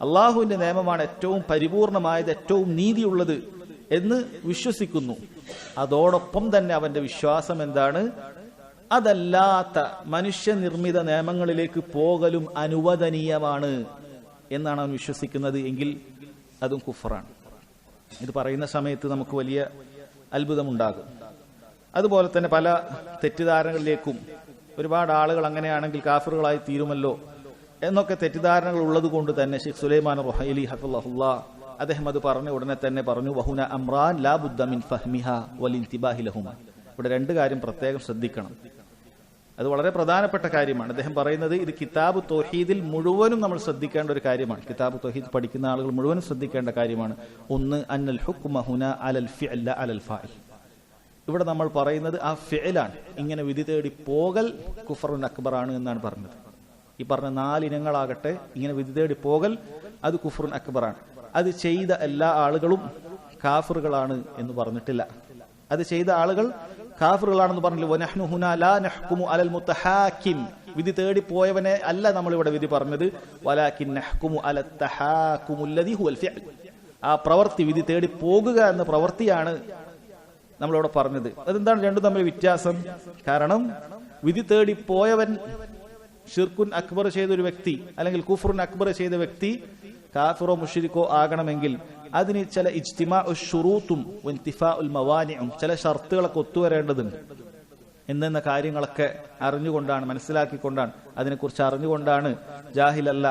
അള്ളാഹുവിന്റെ നിയമമാണ് ഏറ്റവും പരിപൂർണമായത്, ഏറ്റവും നീതിയുള്ളത് എന്ന് വിശ്വസിക്കുന്നു. അതോടൊപ്പം തന്നെ അവന്റെ വിശ്വാസം എന്താണ്? അതല്ലാത്ത മനുഷ്യനിർമ്മിത നിയമങ്ങളിലേക്ക് പോകലും അനുവദനീയമാണ് എന്നാണ് അവൻ വിശ്വസിക്കുന്നത് എങ്കിൽ അതും കുഫറാണ്. ഇത് പറയുന്ന സമയത്ത് നമുക്ക് വലിയ അത്ഭുതമുണ്ടാകും. അതുപോലെ തന്നെ പല തെറ്റിദ്ധാരണകളിലേക്കും ഒരുപാട് ആളുകൾ അങ്ങനെയാണെങ്കിൽ കാഫിറുകളായി തീരുമല്ലോ എന്നൊക്കെ തെറ്റിദ്ധാരണകൾ ഉള്ളത് കൊണ്ട് തന്നെ ഷെയ്ഖ് സുലൈമാൻ റുഹൈലി ഹഫളഹുല്ലാഹ് അദ്ദേഹം അത് പറഞ്ഞ ഉടനെ തന്നെ പറഞ്ഞു, വഹുന അംറാൻ ലാ ബുദ്ദ മിൻ ഫഹ്മിഹാ വൽ ഇന്തിബാഹി ലഹുമാ. ഇവിടെ രണ്ട് കാര്യം പ്രത്യേകം ശ്രദ്ധിക്കണം, അത് വളരെ പ്രധാനപ്പെട്ട കാര്യമാണ്. അദ്ദേഹം പറയുന്നത് ഇത് കിതാബ് തൗഹീദിൽ മുഴുവനും നമ്മൾ ശ്രദ്ധിക്കേണ്ട ഒരു കാര്യമാണ്, കിതാബ് തൗഹീദ് പഠിക്കുന്ന ആളുകൾ മുഴുവനും ശ്രദ്ധിക്കേണ്ട കാര്യമാണ്. ഒന്ന്, അന്നൽ ഹുക്മ ഹുന അലൽ ഫിഅൽ ലാ അലൽ ഫാഇൽ. ഇവിടെ നമ്മൾ പറയുന്നത് ആ ഫിഅലാണ്, ഇങ്ങനെ വിധി തേടി പോകൽ കുഫറുൻ അക്ബറാണ് എന്നാണ് പറഞ്ഞത്. ഈ പറഞ്ഞ 4 ഇനങ്ങളാകട്ടെ, ഇങ്ങനെ വിധി തേടി പോകൽ അത് കുഫറുൻ അക്ബറാണ്. അത് ചെയ്ത എല്ലാ ആളുകളും കാഫിറുകളാണ് എന്ന് പറഞ്ഞിട്ടില്ല. അത് ചെയ്ത ആളുകൾ കാഫിറുകളാണെന്ന് പറഞ്ഞില്ല. വനഹ്നു ഹുനാ ലാ നഹ്കുമു അലൽ മുതഹാക്കിം, വിധി തേടി പോയവനെ അല്ല നമ്മൾ ഇവിടെ വിധി പറഞ്ഞത്. വലാകിൻ നഹ്കുമു അലൽ തഹാകുമുല്ലദി ഹുവൽ ഫിഅൽ, ആ പ്രവൃത്തി, വിധി തേടി പോകുക എന്ന പ്രവൃത്തിയാണ് നമ്മളിവിടെ പറഞ്ഞത്. അതെന്താണ് രണ്ടും തമ്മിൽ വ്യത്യാസം? കാരണം വിധി തേടി പോയവൻ ഷിർക്കുൻ അക്ബർ ചെയ്ത ഒരു വ്യക്തി അല്ലെങ്കിൽ കുഫ്റുൻ അക്ബർ ചെയ്ത വ്യക്തി കാഫിറോ മുശ്രിക്കോ ആകണമെങ്കിൽ അതിന് ചില ഇജ്തിമാഉ ശുറൂത്തും വഇൻതിഫാഉൽ മവാനിഉം, ചില ഷർത്തുകളൊക്കെ ഒത്തുവരേണ്ടതുണ്ട്. എന്നെന്ന കാര്യങ്ങളൊക്കെ അറിഞ്ഞുകൊണ്ടാണ്, മനസ്സിലാക്കിക്കൊണ്ടാണ്, അതിനെക്കുറിച്ച് അറിഞ്ഞുകൊണ്ടാണ്, ജാഹിലല്ല.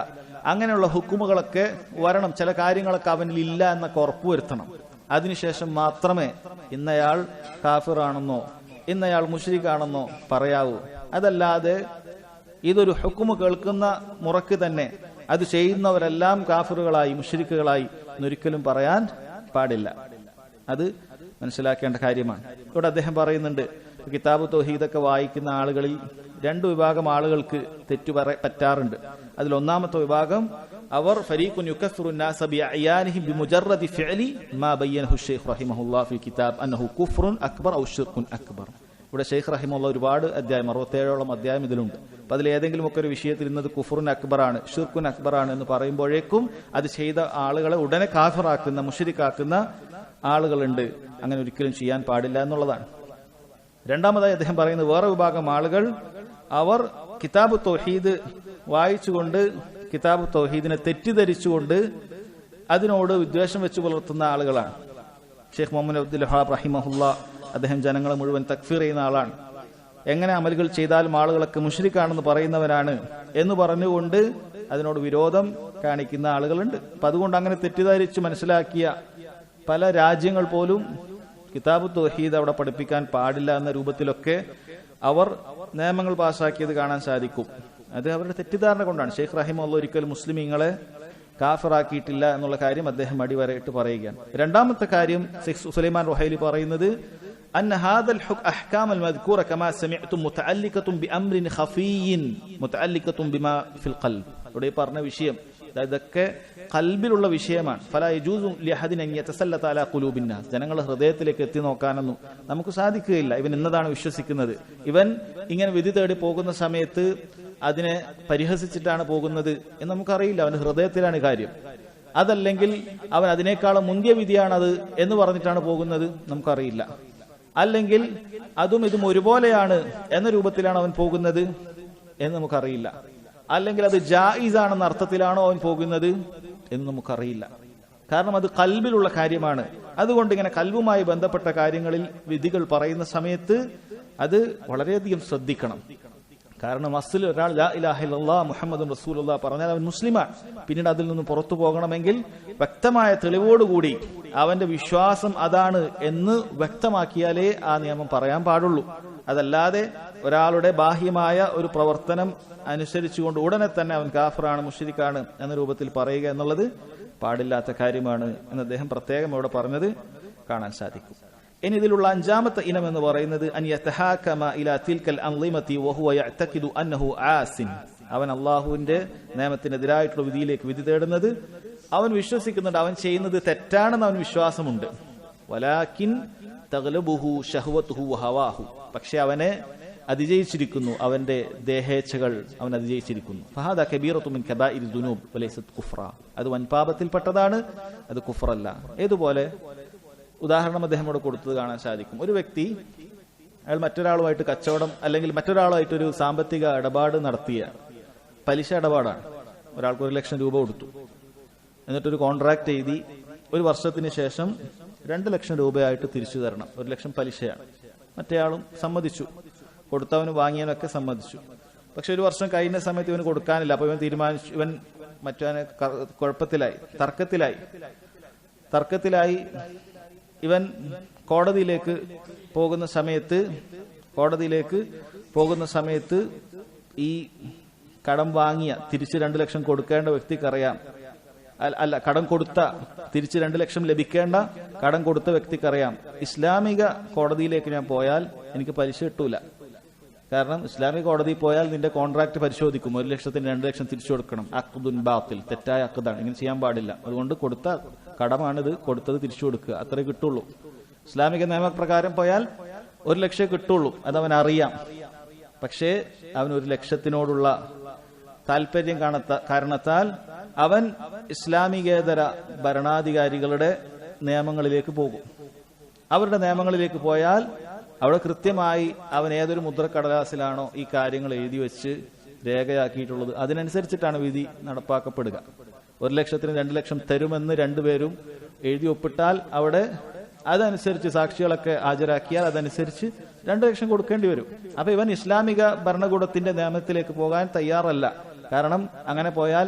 അങ്ങനെയുള്ള ഹുക്കുമുകളൊക്കെ വരണം, ചില കാര്യങ്ങളൊക്കെ അവനിൽ ഇല്ല എന്നൊക്കെ ഉറപ്പുവരുത്തണം. അതിനുശേഷം മാത്രമേ ഇന്നയാൾ കാഫിറാണെന്നോ ഇന്നയാൾ മുശ്രിക്കാണെന്നോ പറയാവൂ. അതല്ലാതെ ഇതൊരു ഹുക്കുമ് കേൾക്കുന്ന മുറക്ക് തന്നെ അത് ചെയ്യുന്നവരെല്ലാം കാഫിറുകളായി മുശ്രിക്കുകളായി എന്നൊരിക്കലും പറയാൻ പാടില്ല. അത് മനസ്സിലാക്കേണ്ട കാര്യമാണ്. ഇവിടെ അദ്ദേഹം പറയുന്നുണ്ട്, കിതാബ് തൗഹീദൊക്കെ വായിക്കുന്ന ആളുകളിൽ 2 വിഭാഗം ആളുകൾക്ക് തെറ്റു പറ്റാറുണ്ട്. അതിൽ ഒന്നാമത്തെ വിഭാഗം അവർ ഫരീഖുൻ യുകഫിറു الناس بأعيانهم بمجرد فعل ما بينه الشيخ رحمه الله في الكتاب أنه كفر أكبر أو شرك أكبر. ഇവിടെ ഷെയ്ഖ് റഹിമഹുള്ള ഒരുപാട് അധ്യായം, 67ഓളം അധ്യായം ഇതിലുണ്ട്. അപ്പൊ അതിൽ ഏതെങ്കിലും ഒക്കെ ഒരു വിഷയത്തിൽ ഇന്നത് കുഫറുൻ അക്ബറാണ്, ഷിർക്കുൻ അക്ബറാണ് എന്ന് പറയുമ്പോഴേക്കും അത് ചെയ്ത ആളുകളെ ഉടനെ കാഫിറാക്കുന്ന, മുശ്രിക്കാക്കുന്ന ആളുകളുണ്ട്. അങ്ങനെ ഒരിക്കലും ചെയ്യാൻ പാടില്ല എന്നുള്ളതാണ്. രണ്ടാമതായി അദ്ദേഹം പറയുന്നത്, വേറെ വിഭാഗം ആളുകൾ അവർ കിതാബ് തൗഹീദ് വായിച്ചുകൊണ്ട് കിതാബ് തൗഹീദിനെ തെറ്റിദ്ധരിച്ചുകൊണ്ട് അതിനോട് വിദ്വേഷം വെച്ച് പുലർത്തുന്ന ആളുകളാണ്. ഷെയ്ഖ് മുഹമ്മദ് അബ്ദുൽ വഹാബ് റഹിമഹുല്ല അദ്ദേഹം ജനങ്ങളെ മുഴുവൻ തക്ഫീർ ചെയ്യുന്ന ആളാണ്. എങ്ങനെ അമലുകൾ ചെയ്താലും ആളുകളൊക്കെ മുശ്രിക്കാണെന്ന് പറയുന്നവരാണ് എന്ന് പറഞ്ഞുകൊണ്ട് അതിനോട് വിരോധം കാണിക്കുന്ന ആളുകളുണ്ട്. അപ്പൊ അതുകൊണ്ട് അങ്ങനെ തെറ്റിദ്ധരിച്ച് മനസ്സിലാക്കിയ പല രാജ്യങ്ങൾ പോലും കിതാബ് തൗഹീദ് അവിടെ പഠിപ്പിക്കാൻ പാടില്ല എന്ന രൂപത്തിലൊക്കെ അവർ നിയമങ്ങൾ പാസാക്കിയത് കാണാൻ സാധിക്കും. അത് അവരുടെ തെറ്റിദ്ധാരണ കൊണ്ടാണ്. ഷെയ്ഖ് റഹിമഹുല്ലാഹ് ഒരിക്കലും മുസ്ലിമീങ്ങളെ കാഫിറാക്കിയിട്ടില്ല എന്നുള്ള കാര്യം അദ്ദേഹം അടിവരയിട്ട് പറയുകയാണ്. രണ്ടാമത്തെ കാര്യം സുലൈമാൻ റുഹൈലി പറയുന്നത് أن هذا الأحكام المذكورة كما سمعتم متعلقة بأمر خفي متعلقة بما في القلب. ഇവിടെ പറഞ്ഞ വിഷയം ഇതൊക്കെ ഖൽബിലുള്ള വിഷയമാണ്. ഫലാ യജൂസു ലിഅഹദിൻ അൻ യതസല്ലത അലാ ഖുലൂബിൻ നാസ്. ജനങ്ങളുടെ ഹൃദയത്തിലേക്ക് എത്തി നോക്കാനൊന്നും നമുക്ക് സാധിക്കുകയില്ല. ഇവൻ എന്നതാണ് വിശ്വസിക്കുന്നത്, ഇവൻ ഇങ്ങനെ വിധി തേടി പോകുന്ന സമയത്ത് അതിനെ പരിഹസിച്ചിട്ടാണ് പോകുന്നത് എന്ന് നമുക്കറിയില്ല. അവന്റെ ഹൃദയത്തിലാണ് കാര്യം. അതല്ലെങ്കിൽ അവൻ അതിനേക്കാളും മുന്തിയ വിധിയാണത് എന്ന് പറഞ്ഞിട്ടാണ് പോകുന്നത്, നമുക്കറിയില്ല. അല്ലെങ്കിൽ അതും ഇതും ഒരുപോലെയാണ് എന്ന രൂപത്തിലാണ് അവൻ പോകുന്നത് എന്ന് നമുക്കറിയില്ല. അല്ലെങ്കിൽ അത് ജായിസ് ആണെന്ന അർത്ഥത്തിലാണോ അവൻ പോകുന്നത് എന്ന് നമുക്കറിയില്ല. കാരണം അത് ഖൽബിലുള്ള കാര്യമാണ്. അതുകൊണ്ട് ഇങ്ങനെ ഖൽബുമായി ബന്ധപ്പെട്ട കാര്യങ്ങളിൽ വിധികൾ പറയുന്ന സമയത്ത് അത് വളരെയധികം ശ്രദ്ധിക്കണം. കാരണം അസ്ൽ ഒരാൾ ലാ ഇലാഹ ഇല്ലല്ലാഹ് മുഹമ്മദുൻ റസൂലുള്ളാഹ് പറഞ്ഞാൽ അവൻ മുസ്ലിമാണ്. പിന്നീട് അതിൽ നിന്ന് പുറത്തു പോകണമെങ്കിൽ വ്യക്തമായ തെളിവോടുകൂടി അവന്റെ വിശ്വാസം അതാണ് എന്ന് വ്യക്തമാക്കിയാലേ ആ നിയമം പറയാൻ പാടുള്ളൂ. അതല്ലാതെ ഒരാളുടെ ബാഹ്യമായ ഒരു പ്രവർത്തനം അനുസരിച്ചുകൊണ്ട് ഉടനെ തന്നെ അവൻ കാഫിറാണ്, മുശ്രിക്കാണ് എന്ന രൂപത്തിൽ പറയുക എന്നുള്ളത് പാടില്ലാത്ത കാര്യമാണ് എന്ന് അദ്ദേഹം പ്രത്യേകം ഇവിടെ പറഞ്ഞത് കാണാൻ സാധിക്കും. ഇനി ഇതിലുള്ള അഞ്ചാമത്തെ ഇനം എന്ന് പറയുന്നത് അൻ യതഹാകമ ഇലാ തിൽകൽ അൻളിമതി വഹുവ യഅതഖിദു അന്നഹു ആസിൻ. അവൻ അല്ലാഹുവിന്റെ നിയമത്തിനെതിരായിട്ടുള്ള വിധിയിലേക്ക് വിധി തേടുന്നത്, അവൻ വിശ്വസിക്കുന്നുണ്ട് അവൻ ചെയ്യുന്നത് തെറ്റാണെന്ന് അവൻ വിശ്വാസമുണ്ട്. വലാകിൻ തഗ്ലബുഹു ശഹവതുഹു വഹവാഹു. പക്ഷെ അവനെ അതിജയിച്ചിരിക്കുന്നു, അവന്റെ ദേഹേച്ഛകൾ അവൻ അതിജയിച്ചിരിക്കുന്നു. ഫഹാദ കബീറത്തു മിൻ കബാഇരി ദുനൂബ് വലൈസത് കുഫ്ര. അത് വൻപാപത്തിൽപ്പെട്ടതാണ്, അത് കുഫ്റല്ല. ഏതുപോലെ ഉദാഹരണം അദ്ദേഹം ഇവിടെ കൊടുത്തത് കാണാൻ സാധിക്കും. ഒരു വ്യക്തി അയാൾ മറ്റൊരാളുമായിട്ട് കച്ചവടം അല്ലെങ്കിൽ മറ്റൊരാളുമായിട്ടൊരു സാമ്പത്തിക ഇടപാട് നടത്തിയ പലിശ ഇടപാടാണ്. ഒരാൾക്ക് 1 ലക്ഷം രൂപ കൊടുത്തു, എന്നിട്ടൊരു കോൺട്രാക്ട് എഴുതി 1 വർഷത്തിന് ശേഷം 2 ലക്ഷം രൂപയായിട്ട് തിരിച്ചു തരണം. 1 ലക്ഷം പലിശയാണ്. മറ്റേയാളും സമ്മതിച്ചു, കൊടുത്തവന് വാങ്ങിയവനൊക്കെ സമ്മതിച്ചു. പക്ഷെ 1 വർഷം കഴിഞ്ഞ സമയത്ത് ഇവന് കൊടുക്കാനില്ല. അപ്പൊ ഇവൻ തീരുമാനിച്ചു, ഇവൻ മറ്റവനെ കുഴപ്പത്തിലായി, തർക്കത്തിലായി ഇവൻ കോടതിയിലേക്ക് പോകുന്ന സമയത്ത് ഈ കടം വാങ്ങിയ തിരിച്ച് 2 ലക്ഷം കൊടുക്കേണ്ട വ്യക്തിക്കറിയാം, അല്ല കടം കൊടുത്ത തിരിച്ച് 2 ലക്ഷം ലഭിക്കേണ്ട കടം കൊടുത്ത വ്യക്തിക്കറിയാം, ഇസ്ലാമിക കോടതിയിലേക്ക് ഞാൻ പോയാൽ എനിക്ക് പലിശ കിട്ടൂല. കാരണം ഇസ്ലാമിക കോടതിയിൽ പോയാൽ നിന്റെ കോൺട്രാക്ട് പരിശോധിക്കും, 1 ലക്ഷത്തിന് 2 ലക്ഷം തിരിച്ചു കൊടുക്കണം. അഖ്ദുൻ ബാത്തിൽ, തെറ്റായ അഖ്ദാണ്, ഇങ്ങനെ ചെയ്യാൻ പാടില്ല. അതുകൊണ്ട് കൊടുത്ത കടമാണിത്, കൊടുത്തത് തിരിച്ചു കൊടുക്കുക, അത്രേ കിട്ടുള്ളൂ. ഇസ്ലാമിക നിയമപ്രകാരം പോയാൽ 1 ലക്ഷം കിട്ടുള്ളൂ, അതവൻ അറിയാം. പക്ഷേ അവൻ 1 ലക്ഷത്തിനോടുള്ള താല്പര്യം കാരണത്താൽ അവൻ ഇസ്ലാമികേതര ഭരണാധികാരികളുടെ നിയമങ്ങളിലേക്ക് പോകും. അവരുടെ നിയമങ്ങളിലേക്ക് പോയാൽ അവിടെ കൃത്യമായി അവൻ ഏതൊരു മുദ്രക്കടലാസിലാണോ ഈ കാര്യങ്ങൾ എഴുതി വെച്ച് രേഖയാക്കിയിട്ടുള്ളത് അതിനനുസരിച്ചിട്ടാണ് വിധി നടപ്പാക്കപ്പെടുക. 1 ലക്ഷത്തിന് 2 ലക്ഷം തരുമെന്ന് 2 പേരും എഴുതി ഒപ്പിട്ടാൽ അവിടെ അതനുസരിച്ച് സാക്ഷികളൊക്കെ ഹാജരാക്കിയാൽ അതനുസരിച്ച് 2 ലക്ഷം കൊടുക്കേണ്ടി വരും. അപ്പൊ ഇവൻ ഇസ്ലാമിക ഭരണകൂടത്തിന്റെ നിയമത്തിലേക്ക് പോകാൻ തയ്യാറല്ല. കാരണം അങ്ങനെ പോയാൽ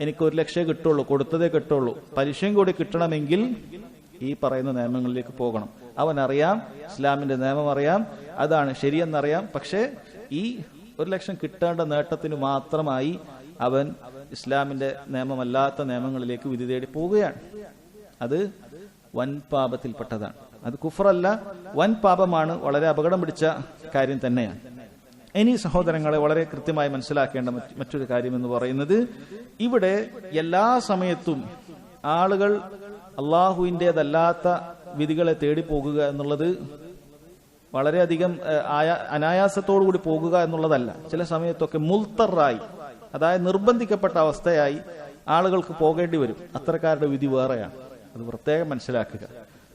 എനിക്ക് 1 ലക്ഷം കിട്ടുള്ളൂ, കൊടുത്തതേ കിട്ടുള്ളൂ, പലിശയും കൂടി കിട്ടണമെങ്കിൽ ഈ പറയുന്ന നിയമങ്ങളിലേക്ക് പോകണം. അവനറിയാം, ഇസ്ലാമിന്റെ നിയമം അറിയാം, അതാണ് ശരിയെന്നറിയാം. പക്ഷേ ഈ 1 ലക്ഷം കിട്ടേണ്ട നേട്ടത്തിന് മാത്രമായി അവൻ ഇസ്ലാമിന്റെ നിയമമല്ലാത്ത നിയമങ്ങളിലേക്ക് വിധി തേടി പോവുകയാണ്. അത് വൻ പാപത്തിൽപ്പെട്ടതാണ്. അത് കുഫറല്ല, വൻ പാപമാണ്, വളരെ അപകടം പിടിച്ച കാര്യം തന്നെയാണ്. ഇനി സഹോദരങ്ങളെ, വളരെ കൃത്യമായി മനസ്സിലാക്കേണ്ട മറ്റൊരു കാര്യം എന്ന് പറയുന്നത്, ഇവിടെ എല്ലാ സമയത്തും ആളുകൾ അള്ളാഹുവിൻ്റെതല്ലാത്ത വിധികളെ തേടി പോകുക എന്നുള്ളത് വളരെയധികം അനായാസത്തോടുകൂടി പോകുക എന്നുള്ളതല്ല. ചില സമയത്തൊക്കെ മുൽത്തറായി, അതായത് നിർബന്ധിക്കപ്പെട്ട അവസ്ഥയായി ആളുകൾക്ക് പോകേണ്ടി വരും. അത്തരക്കാരുടെ വിധി വേറെയാണ്, അത് പ്രത്യേകം മനസ്സിലാക്കുക.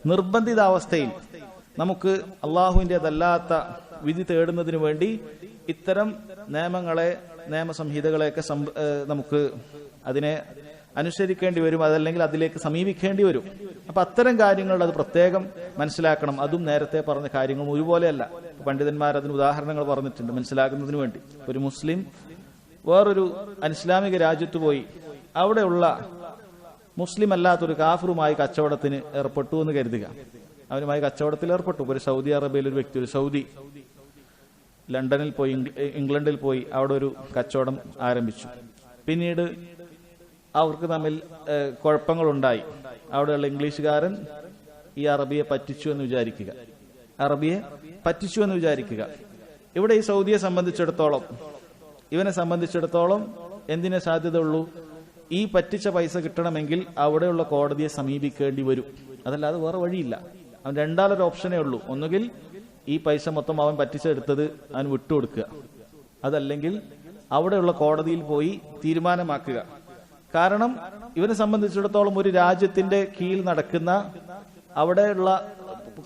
നിർബന്ധിതാവസ്ഥയിൽ നമുക്ക് അള്ളാഹുവിൻ്റെതല്ലാത്ത വിധി തേടുന്നതിന് വേണ്ടി ഇത്തരം നിയമങ്ങളെ, നിയമസംഹിതകളെയൊക്കെ നമുക്ക് അതിനെ അനുസരിക്കേണ്ടി വരും, അതല്ലെങ്കിൽ അതിലേക്ക് സമീപിക്കേണ്ടി വരും. അപ്പൊ അത്തരം കാര്യങ്ങൾ അത് പ്രത്യേകം മനസ്സിലാക്കണം. അതും നേരത്തെ പറഞ്ഞ കാര്യങ്ങളും ഒരുപോലെയല്ല. പണ്ഡിതന്മാർ അതിന് ഉദാഹരണങ്ങൾ പറഞ്ഞിട്ടുണ്ട് മനസ്സിലാക്കുന്നതിന് വേണ്ടി. ഒരു മുസ്ലിം വേറൊരു അനിസ്ലാമിക രാജ്യത്ത് പോയി അവിടെയുള്ള മുസ്ലിം അല്ലാത്തൊരു കാഫറുമായി കച്ചവടത്തിന് ഏർപ്പെട്ടു എന്ന് കരുതുക. അവനുമായി കച്ചവടത്തിൽ ഏർപ്പെട്ടു. ഒരു സൗദി അറേബ്യയിൽ ഒരു വ്യക്തി, ഒരു സൗദി ലണ്ടനിൽ പോയി, ഇംഗ്ലണ്ടിൽ പോയി അവിടെ ഒരു കച്ചവടം ആരംഭിച്ചു. പിന്നീട് അവർക്ക് തമ്മിൽ കുഴപ്പങ്ങളുണ്ടായി. അവിടെയുള്ള ഇംഗ്ലീഷുകാരൻ ഈ അറബിയെ പറ്റിച്ചു എന്ന് വിചാരിക്കുക. ഇവിടെ ഈ സൗദിയെ സംബന്ധിച്ചിടത്തോളം, ഇവനെ സംബന്ധിച്ചിടത്തോളം എന്തിനെ സാധ്യതയുള്ളൂ? ഈ പറ്റിച്ച പൈസ കിട്ടണമെങ്കിൽ അവിടെയുള്ള കോടതിയെ സമീപിക്കേണ്ടി വരും. അതല്ലാതെ വേറെ വഴിയില്ല. അവൻ രണ്ടാലൊരു ഓപ്ഷനേ ഉള്ളൂ. ഒന്നുകിൽ ഈ പൈസ മൊത്തം അവൻ പറ്റിച്ചെടുത്തത് അവൻ വിട്ടുകൊടുക്കുക, അതല്ലെങ്കിൽ അവിടെയുള്ള കോടതിയിൽ പോയി തീരുമാനമാക്കുക. കാരണം ഇവനെ സംബന്ധിച്ചിടത്തോളം ഒരു രാജ്യത്തിന്റെ കീഴിൽ നടക്കുന്ന അവിടെയുള്ള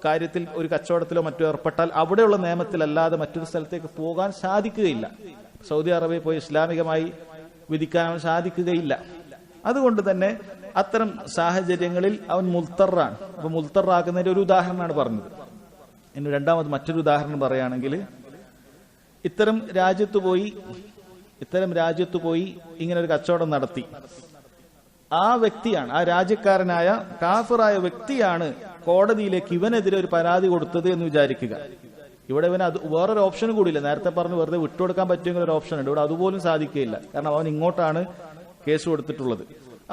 കാര്യത്തിൽ ഒരു കച്ചവടത്തിലോ മറ്റോ ഏർപ്പെട്ടാൽ അവിടെയുള്ള നിയമത്തിലല്ലാതെ മറ്റൊരു സ്ഥലത്തേക്ക് പോകാൻ സാധിക്കുകയില്ല. സൗദി അറേബ്യയിൽ പോയി ഇസ്ലാമികമായി വിധിക്കാൻ അവൻ സാധിക്കുകയില്ല. അതുകൊണ്ട് തന്നെ അത്തരം സാഹചര്യങ്ങളിൽ അവൻ മുൽത്തറാണ്. അപ്പൊ മുൽത്തറാക്കുന്നതിന്റെ ഒരു ഉദാഹരണമാണ് പറഞ്ഞത്. ഇനി രണ്ടാമത് മറ്റൊരു ഉദാഹരണം പറയുകയാണെങ്കിൽ, ഇത്തരം രാജ്യത്ത് പോയി ഇങ്ങനെ ഒരു കച്ചവടം നടത്തി. ആ വ്യക്തിയാണ്, ആ രാജ്യക്കാരനായ കാഫിറായ വ്യക്തിയാണ് കോടതിയിലേക്ക് ഇവനെതിരെ ഒരു പരാതി കൊടുത്തത് എന്ന് വിചാരിക്കുക. ഇവിടെ ഇവന് അത് വേറൊരു ഓപ്ഷനും കൂടിയില്ല. നേരത്തെ പറഞ്ഞു വെറുതെ വിട്ടുകൊടുക്കാൻ പറ്റുമെങ്കിൽ ഒരു ഓപ്ഷൻ ഉണ്ട്. ഇവിടെ അതുപോലും സാധിക്കുകയില്ല. കാരണം അവൻ ഇങ്ങോട്ടാണ് കേസ് കൊടുത്തിട്ടുള്ളത്.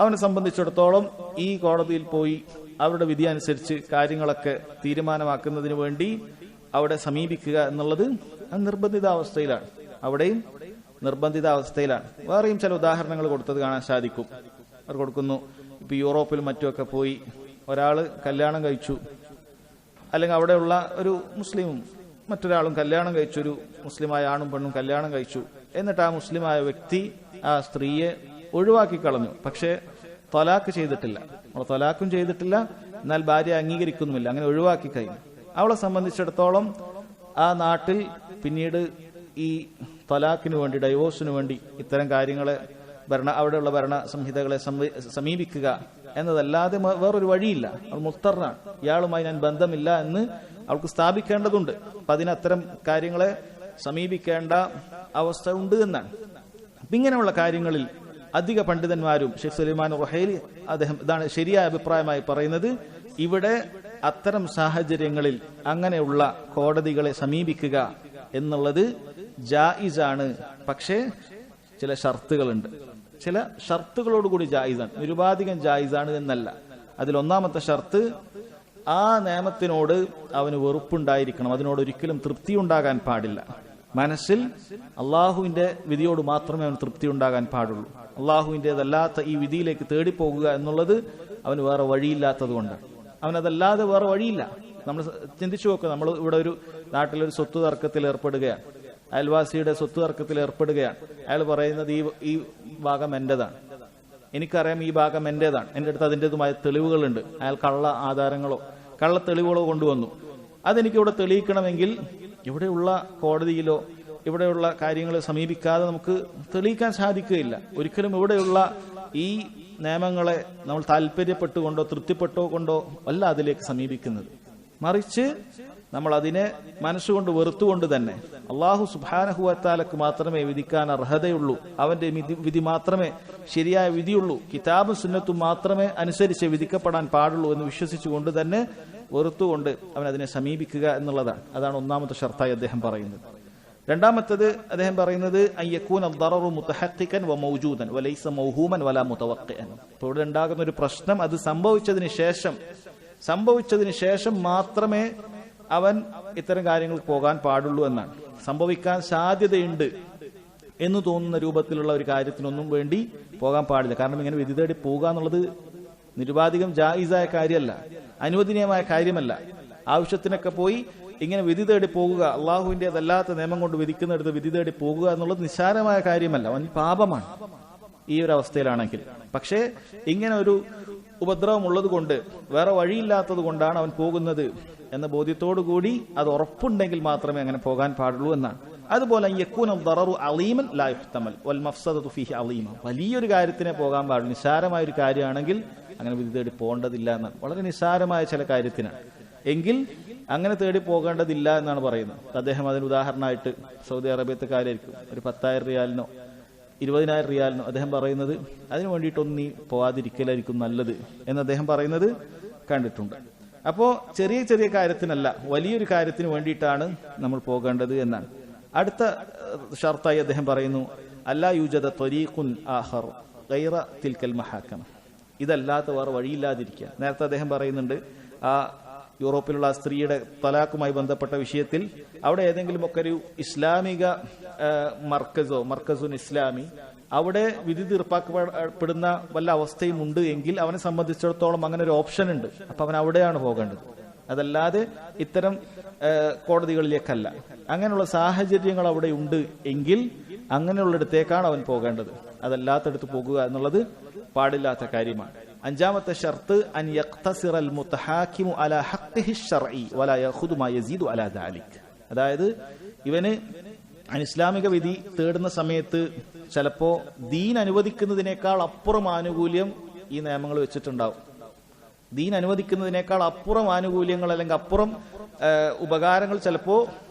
അവനെ സംബന്ധിച്ചിടത്തോളം ഈ കോടതിയിൽ പോയി അവരുടെ വിധി അനുസരിച്ച് കാര്യങ്ങളൊക്കെ തീരുമാനമാക്കുന്നതിന് വേണ്ടി അവിടെ സമീപിക്കുക എന്നുള്ളത് നിർബന്ധിതാവസ്ഥയിലാണ്. അവിടെയും നിർബന്ധിതാവസ്ഥയിലാണ്. വേറെയും ചില ഉദാഹരണങ്ങൾ കൊടുത്തത് കാണാൻ സാധിക്കും. അവർ കൊടുക്കുന്നു, ഇപ്പൊ യൂറോപ്പിൽ മറ്റുമൊക്കെ പോയി ഒരാള് കല്യാണം കഴിച്ചു, അല്ലെങ്കിൽ അവിടെയുള്ള ഒരു മുസ്ലിമും മറ്റൊരാളും കല്യാണം കഴിച്ചു, ഒരു മുസ്ലിമായ ആണും പെണ്ണും കല്യാണം കഴിച്ചു. എന്നിട്ട് ആ മുസ്ലിമായ വ്യക്തി ആ സ്ത്രീയെ ഒഴിവാക്കി കളഞ്ഞു. പക്ഷെ തൊലാക്ക് ചെയ്തിട്ടില്ല, തൊലാക്കും ചെയ്തിട്ടില്ല, എന്നാൽ ഭാര്യ അംഗീകരിക്കുന്നുമില്ല, അങ്ങനെ ഒഴിവാക്കി കഴിഞ്ഞു. അവളെ സംബന്ധിച്ചിടത്തോളം ആ നാട്ടിൽ പിന്നീട് ഈ തൊലാക്കിന് വേണ്ടി, ഡൈവോഴ്സിന് വേണ്ടി ഇത്തരം കാര്യങ്ങളെ അവിടെയുള്ള ഭരണ സംഹിതകളെ സമീപിക്കുക എന്നതല്ലാതെ വേറൊരു വഴിയില്ല. അവൾ മുസ്തറാണ്. ഇയാളുമായി ഞാൻ ബന്ധമില്ല എന്ന് അവൾക്ക് സ്ഥാപിക്കേണ്ടതുണ്ട്. അപ്പൊ അതിനത്തരം കാര്യങ്ങളെ സമീപിക്കേണ്ട അവസ്ഥ ഉണ്ട് എന്നാണ്. അപ്പൊ ഇങ്ങനെയുള്ള കാര്യങ്ങളിൽ അധിക പണ്ഡിതന്മാരും ഷെയ്ഖ് സുലൈമാൻ റുഹൈലി അദ്ദേഹം ഇതാണ് ശരിയായ അഭിപ്രായമായി പറയുന്നത്. ഇവിടെ അത്തരം സാഹചര്യങ്ങളിൽ അങ്ങനെയുള്ള കോടതികളെ സമീപിക്കുക എന്നുള്ളത് ജായിസാണ്. പക്ഷേ ചില ഷർത്തുകളുണ്ട്. ചില ഷർത്തുകളോടുകൂടി ജായിസാണ്, നിരുപാധികം ജായിസാണ് എന്നല്ല. അതിലൊന്നാമത്തെ ഷർത്ത്, ആ നിയമത്തിനോട് അവന് വെറുപ്പുണ്ടായിരിക്കണം, അതിനോട് ഒരിക്കലും തൃപ്തി ഉണ്ടാകാൻ പാടില്ല. മനസ്സിൽ അള്ളാഹുവിന്റെ വിധിയോട് മാത്രമേ അവന് തൃപ്തി ഉണ്ടാകാൻ പാടുള്ളൂ. അള്ളാഹുവിൻ്റെതല്ലാത്ത ഈ വിധിയിലേക്ക് തേടിപ്പോകുക എന്നുള്ളത് അവന് വേറെ വഴിയില്ലാത്തത് കൊണ്ടാണ്. അവനതല്ലാതെ വേറെ വഴിയില്ല. നമ്മൾ ചിന്തിച്ചു നോക്കുക, നമ്മൾ ഇവിടെ ഒരു നാട്ടിലൊരു സ്വത്ത് തർക്കത്തിൽ ഏർപ്പെടുകയാണ്, അയൽവാസിയുടെ സ്വത്ത് തർക്കത്തിൽ ഏർപ്പെടുകയാണ്. അയാൾ പറയുന്നത് ഈ ഭാഗം എന്റേതാണ്, എനിക്കറിയാം ഈ ഭാഗം എന്റേതാണ്, എന്റെ അടുത്ത് അതിൻ്റെതുമായ തെളിവുകളുണ്ട്. അയാൾ കള്ള ആധാരങ്ങളോ കള്ള തെളിവുകളോ കൊണ്ടുവന്നു. അതെനിക്കിവിടെ തെളിയിക്കണമെങ്കിൽ ഇവിടെയുള്ള കോടതിയിലോ ഇവിടെയുള്ള കാര്യങ്ങളെ സമീപിക്കാതെ നമുക്ക് തെളിയിക്കാൻ സാധിക്കുകയില്ല. ഒരിക്കലും ഇവിടെയുള്ള ഈ നിയമങ്ങളെ നമ്മൾ താല്പര്യപ്പെട്ടുകൊണ്ടോ തൃപ്തിപ്പെട്ടുകൊണ്ടോ അല്ല അതിലേക്ക് സമീപിക്കുന്നത്. മറിച്ച് നമ്മൾ അതിനെ മനസ്സുകൊണ്ട് വെറുത്തുകൊണ്ട് തന്നെ അള്ളാഹു സുബ്ഹാനഹു വ തആലക്ക് മാത്രമേ വിധിക്കാൻ അർഹതയുള്ളൂ, അവന്റെ വിധി മാത്രമേ ശരിയായ വിധിയുള്ളൂ, കിതാബും സുന്നത്തും മാത്രമേ അനുസരിച്ച് വിധിക്കപ്പെടാൻ പാടുള്ളൂ എന്ന് വിശ്വസിച്ചുകൊണ്ട് തന്നെ വെറുത്തുകൊണ്ട് അവൻ അതിനെ സമീപിക്കുക എന്നുള്ളതാണ്. അതാണ് ഒന്നാമത്തെ ഷർത്തായി അദ്ദേഹം പറയുന്നത്. രണ്ടാമത്തത് അദ്ദേഹം പറയുന്നത് അയ്യക്കൂന ദററു മുതഹഖിഖൻ വ മൗജൂദൻ വലൈസ മൗഹൂമൻ വലാ മുതവഖിഅൻ. അപ്പോൾ ഇവിടെ ഉണ്ടാകുന്ന ഒരു പ്രശ്നം, അത് സംഭവിച്ചതിന് ശേഷം മാത്രമേ അവൻ ഇത്തരം കാര്യങ്ങൾക്ക് പോകാൻ പാടുള്ളൂ എന്നാണ്. സംഭവിക്കാൻ സാധ്യതയുണ്ട് എന്ന് തോന്നുന്ന രൂപത്തിലുള്ള ഒരു കാര്യത്തിനൊന്നും വേണ്ടി പോകാൻ പാടില്ല. കാരണം ഇങ്ങനെ വിധി തേടി പോകുക എന്നുള്ളത് നിരുപാധികം ജായിസായ കാര്യമല്ല, അനുവദനീയമായ കാര്യമല്ല. ആവശ്യത്തിനൊക്കെ പോയി ഇങ്ങനെ വിധി തേടി പോകുക, അള്ളാഹുവിൻ്റെതല്ലാത്ത നിയമം കൊണ്ട് വിധിക്കുന്നിടത്ത് വിധി തേടി പോകുക എന്നുള്ളത് നിസ്സാരമായ കാര്യമല്ല, വൻ പാപമാണ് ഈ ഒരു അവസ്ഥയിലാണെങ്കിൽ. പക്ഷേ ഇങ്ങനെ ഒരു ഉപദ്രവം ഉള്ളത് കൊണ്ട്, വേറെ വഴിയില്ലാത്തത് കൊണ്ടാണ് അവൻ പോകുന്നത് എന്ന ബോധ്യത്തോടുകൂടി അത് ഉറപ്പുണ്ടെങ്കിൽ മാത്രമേ അങ്ങനെ പോകാൻ പാടുള്ളൂ എന്നാണ്. അതുപോലെ വലിയൊരു കാര്യത്തിനെ പോകാൻ പാടുള്ളൂ. നിസ്സാരമായ ഒരു കാര്യമാണെങ്കിൽ അങ്ങനെ വിധി തേടി പോകേണ്ടതില്ല എന്നാണ്. വളരെ നിസ്സാരമായ ചില കാര്യത്തിനാണ് എങ്കിൽ അങ്ങനെ തേടി പോകേണ്ടതില്ല എന്നാണ് പറയുന്നത്. അദ്ദേഹം അതിന് ഉദാഹരണമായിട്ട് സൗദി അറേബ്യത്തെ കാര്യമായിരിക്കും, ഒരു 10,000 റിയാലിനോ 20,000 റിയാലിനോ അദ്ദേഹം പറയുന്നത് അതിനു വേണ്ടിയിട്ടൊന്നും നീ പോവാതിരിക്കലായിരിക്കും നല്ലത് എന്ന് അദ്ദേഹം പറയുന്നത് കണ്ടിട്ടുണ്ട്. അപ്പോ ചെറിയ ചെറിയ കാര്യത്തിനല്ല, വലിയൊരു കാര്യത്തിന് വേണ്ടിയിട്ടാണ് നമ്മൾ പോകേണ്ടത് എന്നാണ്. അടുത്ത ഷർത്തായി അദ്ദേഹം പറയുന്നു അല്ലാ യൂജദ ത്വരീഖുൻ ആഖർ ഗൈറ തിൽക്കൽ മഹാക്കമ, ഇതല്ലാത്ത വേറെ വഴിയില്ലാതിരിക്കുക. നേരത്തെ അദ്ദേഹം പറയുന്നുണ്ട് ആ യൂറോപ്പിലുള്ള സ്ത്രീയുടെ തലാഖുമായി ബന്ധപ്പെട്ട വിഷയത്തിൽ അവിടെ ഏതെങ്കിലുമൊക്കെ ഒരു ഇസ്ലാമിക മർക്കസുൻ ഇസ്ലാമി അവിടെ വിധി തീർപ്പാക്കപ്പെടുന്ന വല്ല അവസ്ഥയും ഉണ്ട് എങ്കിൽ അവനെ സംബന്ധിച്ചിടത്തോളം അങ്ങനെ ഒരു ഓപ്ഷൻ ഉണ്ട്. അപ്പൊ അവൻ അവിടെയാണ് പോകേണ്ടത്, അതല്ലാതെ ഇത്തരം കോടതികളിലേക്കല്ല. അങ്ങനെയുള്ള സാഹചര്യങ്ങൾ അവിടെ ഉണ്ട് എങ്കിൽ അങ്ങനെയുള്ളിടത്തേക്കാണ് അവൻ പോകേണ്ടത്, അതല്ലാത്തടത്ത് പോകുക എന്നുള്ളത് പാടില്ലാത്ത കാര്യമാണ്. അഞ്ചാമത്തെ ഷർത്ത് അൻ യഖ്തസിറൽ മുതഹാകിമു അലാ ഹഖ്ഖിഹി ശർഈ വലാ യഖുദു മാ യസീദു അലാ ദാലിക്. അതായത് ഇവന് ഇസ്ലാമിക വിധി തേടുന്ന സമയത്ത് ചിലപ്പോ ദീൻ അനുവദിക്കുന്നതിനേക്കാൾ അപ്പുറം ആനുകൂല്യം ഈ നിയമങ്ങൾ വെച്ചിട്ടുണ്ടാവും. ദീൻ അനുവദിക്കുന്നതിനേക്കാൾ അപ്പുറം ആനുകൂല്യങ്ങൾ അല്ലെങ്കിൽ അപ്പുറം ഉപകാരങ്ങൾ ചിലപ്പോ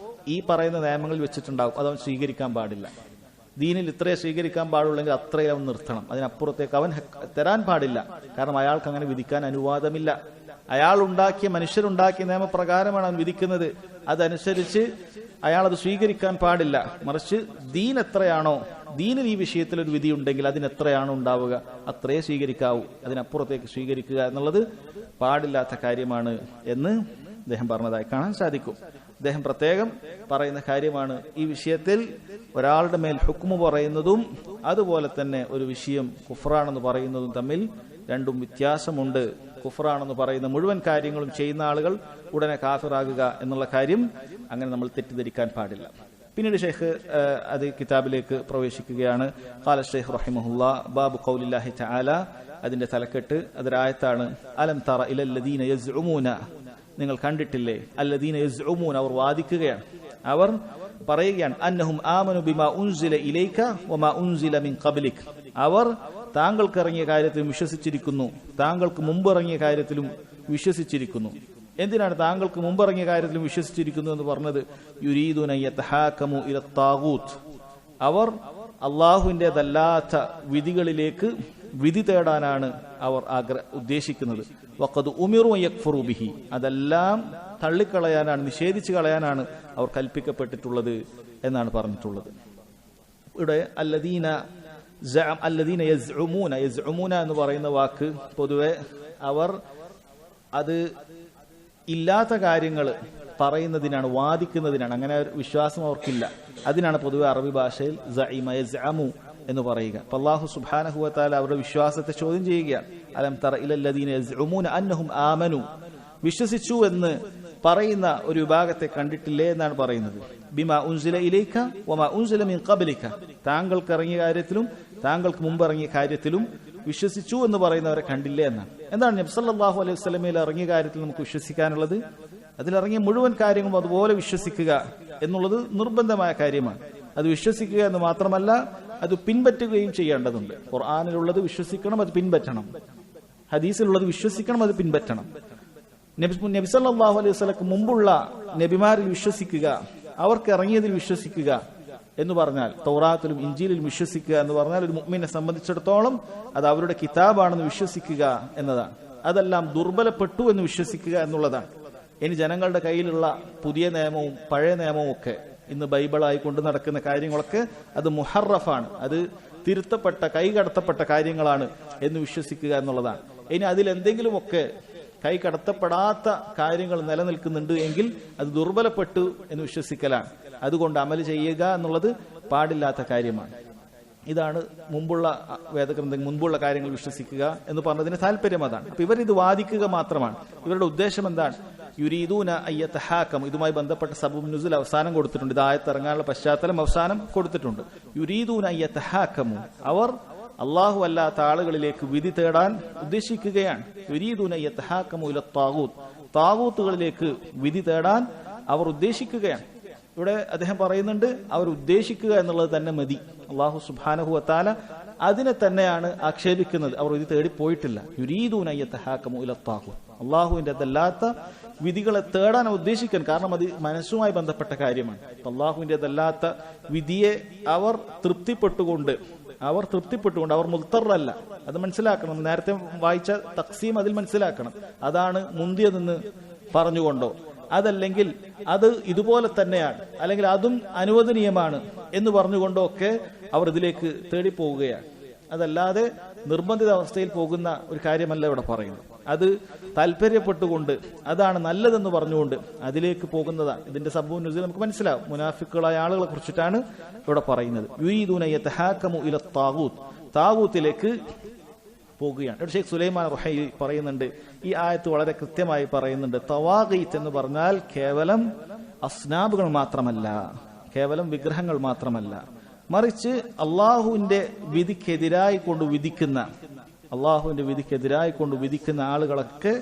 ഈ പറയുന്ന നിയമങ്ങളിൽ വെച്ചിട്ടുണ്ടാവും. അതവൻ സ്വീകരിക്കാൻ പാടില്ല. ദീനിൽ ഇത്രയേ സ്വീകരിക്കാൻ പാടുള്ളെങ്കിൽ അത്രയും അവൻ നിർത്തണം, അതിനപ്പുറത്തേക്ക് അവൻ തരാൻ പാടില്ല. കാരണം അയാൾക്ക് അങ്ങനെ വിധിക്കാൻ അനുവാദമില്ല. അയാൾ ഉണ്ടാക്കിയ മനുഷ്യരുണ്ടാക്കിയ നിയമപ്രകാരമാണ് അവൻ വിധിക്കുന്നത്, അതനുസരിച്ച് അയാൾ അത് സ്വീകരിക്കാൻ പാടില്ല. മറിച്ച് ദീൻ എത്രയാണോ, ദീനിൽ ഈ വിഷയത്തിൽ ഒരു വിധി ഉണ്ടെങ്കിൽ അതിനെത്രയാണോ ഉണ്ടാവുക അത്രയേ സ്വീകരിക്കാവൂ, അതിനപ്പുറത്തേക്ക് സ്വീകരിക്കുക എന്നുള്ളത് പാടില്ലാത്ത കാര്യമാണ് എന്ന് അദ്ദേഹം പറഞ്ഞതായി കാണാൻ സാധിക്കും. അദ്ദേഹം പ്രത്യേകം പറയുന്ന കാര്യമാണ് ഈ വിഷയത്തിൽ ഒരാളുടെ മേൽ ഹുക്മു പറയുന്നതും അതുപോലെ തന്നെ ഒരു വിഷയം കുഫ്റാണെന്ന് പറയുന്നതും തമ്മിൽ രണ്ടും വ്യത്യാസമുണ്ട്. കുഫ്റാണെന്ന് പറയുന്ന മുഴുവൻ കാര്യങ്ങളും ചെയ്യുന്ന ആളുകൾ ഉടനെ കാഫിറാകുക എന്നുള്ള കാര്യം അങ്ങനെ നമ്മൾ തെറ്റിദ്ധരിക്കാൻ പാടില്ല. പിന്നീട് ഷെയ്ഖ് അത് കിതാബിലേക്ക് പ്രവേശിക്കുകയാണ്. ഖാല ഷെയ്ഖ് റഹിമഹുല്ലാ ബാബു ഖൗലില്ലാഹി തആല, അതിന്റെ തലക്കെട്ട് അതൊരായത്താണ്. അലം തറ ഇലല്ലദീന യസ്ഉമൂന, നിങ്ങൾ കണ്ടിട്ടില്ലേ, അല്ലദീന യസ്ഉമൂന, അവർ വാദിക്കുകയാണ്, അവർ പറയുകയാണ്, അന്നഹും ആമനു ബിമാ ഉൻസില ഇലൈക വമാ ഉൻസില മിൻ ഖബ്ലിക്, അവർ താങ്കൾക്ക് ഇറങ്ങിയ കാര്യത്തിലും വിശ്വസിച്ചിരിക്കുന്നു, താങ്കൾക്ക് മുമ്പ് ഇറങ്ങിയ കാര്യത്തിലും വിശ്വസിച്ചിരിക്കുന്നു. എന്തിനാണ് താങ്കൾക്ക് മുമ്പ് ഇറങ്ങിയ കാര്യത്തിലും വിശ്വസിച്ചിരിക്കുന്നു എന്ന് പറഞ്ഞത്? യുരീദുന യതഹാകമു ഇല താഗൂത്ത്, അവർ അള്ളാഹുവിൻ്റെതല്ലാത്ത വിധികളിലേക്ക് വിധി തേടാനാണ് അവർ ഉദ്ദേശിക്കുന്നത്. വഖദ് ഉമിറു യക്ഫറു ബിഹി, അതെല്ലാം തള്ളിക്കളയാനാണ്, നിഷേധിച്ചു കളയാനാണ് അവർ കൽപ്പിക്കപ്പെട്ടിട്ടുള്ളത് എന്നാണ് പറഞ്ഞിട്ടുള്ളത്. ഇവിടെ അല്ലദീന യസ്ഉമൂന എന്ന് പറയുന്ന വാക്ക് പൊതുവെ അവർ അത് ഇല്ലാത്ത കാര്യങ്ങൾ പറയുന്നതിനാണ്, വാദിക്കുന്നതിനാണ്. അങ്ങനെ ഒരു വിശ്വാസം അവർക്കില്ല. അതിനാണ് പൊതുവെ അറബി ഭാഷയിൽ സഅമ യസ്അമു എന്ന് പറയുക. അപ്പോൾ അല്ലാഹു സുബ്ഹാനഹു വ തആല അവരുടെ വിശ്വാസത്തെ ചോദ്യം ചെയ്യുകയാണ്. അലം തറ ഇലല്ലദീന യസ്ഉമൂന അന്നഹും ആമനു, വിശ്വസിച്ചു എന്ന് പറയുന്ന ഒരു വിഭാഗത്തെ കണ്ടിട്ടില്ലേ എന്നാണ് പറയുന്നത്. ബിമാ ഉൻസില ഇലൈക വമാ ഉൻസില മിൻ ഖബ്ലിക, താങ്കൾക്ക് ഇറങ്ങിയ കാര്യത്തിലും താങ്കൾക്ക് മുമ്പ് ഇറങ്ങിയ കാര്യത്തിലും വിശ്വസിച്ചു എന്ന് പറയുന്നവരെ കണ്ടില്ലേ എന്നാണ്. എന്താണ് നബി സല്ലല്ലാഹു അലൈഹി വസല്ലമയിൽ ഇറങ്ങിയ കാര്യത്തിൽ നമുക്ക് വിശ്വസിക്കാനുള്ളത്? അതിലിറങ്ങിയ മുഴുവൻ കാര്യങ്ങളും അതുപോലെ വിശ്വസിക്കുക എന്നുള്ളത് നിർബന്ധമായ കാര്യമാണ്. അത് വിശ്വസിക്കുക എന്ന് മാത്രമല്ല, അത് പിൻപറ്റുകയും ചെയ്യേണ്ടതുണ്ട്. ഖുർആനിലുള്ളത് വിശ്വസിക്കണം, അത് പിൻപറ്റണം. ഹദീസിലുള്ളത് വിശ്വസിക്കണം, അത് പിൻപറ്റണം. നബി സല്ലല്ലാഹു അലൈഹി വസല്ലമക്ക് മുമ്പുള്ള നബിമാരിൽ വിശ്വസിക്കുക, അവർക്ക് ഇറങ്ങിയതിൽ വിശ്വസിക്കുക എന്ന് പറഞ്ഞാൽ, തൗറാത്തിലും ഇഞ്ചീലിലും വിശ്വസിക്കുക എന്ന് പറഞ്ഞാൽ ഒരു മുഅ്മിനെ സംബന്ധിച്ചിടത്തോളം അത് അവരുടെ കിതാബാണെന്ന് വിശ്വസിക്കുക എന്നതാണ്. അതെല്ലാം ദുർബലപ്പെട്ടു എന്ന് വിശ്വസിക്കുക എന്നുള്ളതാണ്. ഇനി ജനങ്ങളുടെ കയ്യിലുള്ള പുതിയ നിയമവും പഴയ നിയമവും ഒക്കെ ഇന്ന് ബൈബിളായി കൊണ്ടു നടക്കുന്ന കാര്യങ്ങളൊക്കെ അത് മുഹറഫാണ്, അത് തിരുത്തപ്പെട്ട കൈകടത്തപ്പെട്ട കാര്യങ്ങളാണ് എന്ന് വിശ്വസിക്കുക എന്നുള്ളതാണ്. ഇനി അതിലെന്തെങ്കിലുമൊക്കെ കൈകടത്തപ്പെടാത്ത കാര്യങ്ങൾ നിലനിൽക്കുന്നുണ്ട് എങ്കിൽ അത് ദുർബലപ്പെട്ടു എന്ന് വിശ്വസിക്കലാണ്. അതുകൊണ്ട് അമൽ ചെയ്യുക എന്നുള്ളത് പാടില്ലാത്ത കാര്യമാണ്. ഇതാണ് മുമ്പുള്ള വേദഗ്രന്ഥങ്ങൾ, മുൻപുള്ള കാര്യങ്ങൾ വിശ്വസിക്കുക എന്ന് പറഞ്ഞതിന് താല്പര്യം അതാണ്. അപ്പൊ ഇവരിത് വാദിക്കുക മാത്രമാണ്. ഇവരുടെ ഉദ്ദേശം എന്താണ്? യുരീദൂന അയ്യതഹാകം, ഇതുമായി ബന്ധപ്പെട്ട സബബുൻ നുസുൽ അവസാനം കൊടുത്തിട്ടുണ്ട്. ഇത് ആയത്ത് ഇറങ്ങാനുള്ള പശ്ചാത്തലം അവസാനം കൊടുത്തിട്ടുണ്ട്. യുരീദൂന അയ്യതഹാകമു, അവർ അള്ളാഹു അല്ലാത്ത ആളുകളിലേക്ക് വിധി തേടാൻ ഉദ്ദേശിക്കുകയാണ്. യുരീദൂന അയ്യതഹാകമു ഇല താഗൂത്ത്, താഗൂത്തുകളിലേക്ക് വിധി തേടാൻ അവർ ഉദ്ദേശിക്കുകയാണ്. ഇവിടെ അദ്ദേഹം പറയുന്നുണ്ട്, അവർ ഉദ്ദേശിക്കുക എന്നുള്ളത് തന്നെ മതി. അല്ലാഹു സുബ്ഹാനഹു വ തആല അതിനെ തന്നെയാണ് ആക്ഷേപിക്കുന്നത്. അവർ ഇത് തേടി പോയിട്ടില്ല. യുരീദൂന യതഹാകമു ഇല താഗൂത്ത്, അല്ലാഹുവിന്റെ അതല്ലാത്ത വിധികളെ തേടാൻ ഉദ്ദേശിക്കാൻ. കാരണം അത് മനസ്സുമായി ബന്ധപ്പെട്ട കാര്യമാണ്. അല്ലാഹുവിന്റെ അതല്ലാത്ത വിധിയെ അവർ തൃപ്തിപ്പെട്ടുകൊണ്ട് അവർ മുൽത്തറല്ല. അത് മനസ്സിലാക്കണം. നേരത്തെ വായിച്ച തഖ്സീം അതിൽ മനസ്സിലാക്കണം. അതാണ് മുന്തിയതെന്ന് പറഞ്ഞുകൊണ്ടോ അതല്ലെങ്കിൽ അത് ഇതുപോലെ തന്നെയാണ്, അല്ലെങ്കിൽ അതും അനുവദനീയമാണ് എന്ന് പറഞ്ഞുകൊണ്ടൊക്കെ അവർ ഇതിലേക്ക് തേടിപ്പോവുകയാണ്. അതല്ലാതെ നിർബന്ധിത അവസ്ഥയിൽ പോകുന്ന ഒരു കാര്യമല്ല ഇവിടെ പറയുന്നത്. അത് താല്പര്യപ്പെട്ടുകൊണ്ട് അതാണ് നല്ലതെന്ന് പറഞ്ഞുകൊണ്ട് അതിലേക്ക് പോകുന്നതാണ്. ഇതിന്റെ സംഭവം നമുക്ക് മനസ്സിലാവും. മുനാഫിക്കുകളായ ആളുകളെ കുറിച്ചിട്ടാണ് ഇവിടെ പറയുന്നത്. യുരീദൂന യതഹാകമു ഇല താഗൂത്ത്, താഗൂത്തിലേക്ക് പോകുകയാണ്. ഷെയ്ഖ് സുലൈമാൻ റുഹൈ പറയുന്നുണ്ട്, ഈ ആയത്ത് വളരെ കൃത്യമായി പറയുന്നുണ്ട്. തവാഗീത്ത് എന്ന് പറഞ്ഞാൽ കേവലം അസ്നാബുകൾ മാത്രമല്ല, കേവലം വിഗ്രഹങ്ങൾ മാത്രമല്ല, മറിച്ച് അള്ളാഹുവിന്റെ വിധിക്കെതിരായി കൊണ്ട് വിധിക്കുന്ന ആളുകളൊക്കെ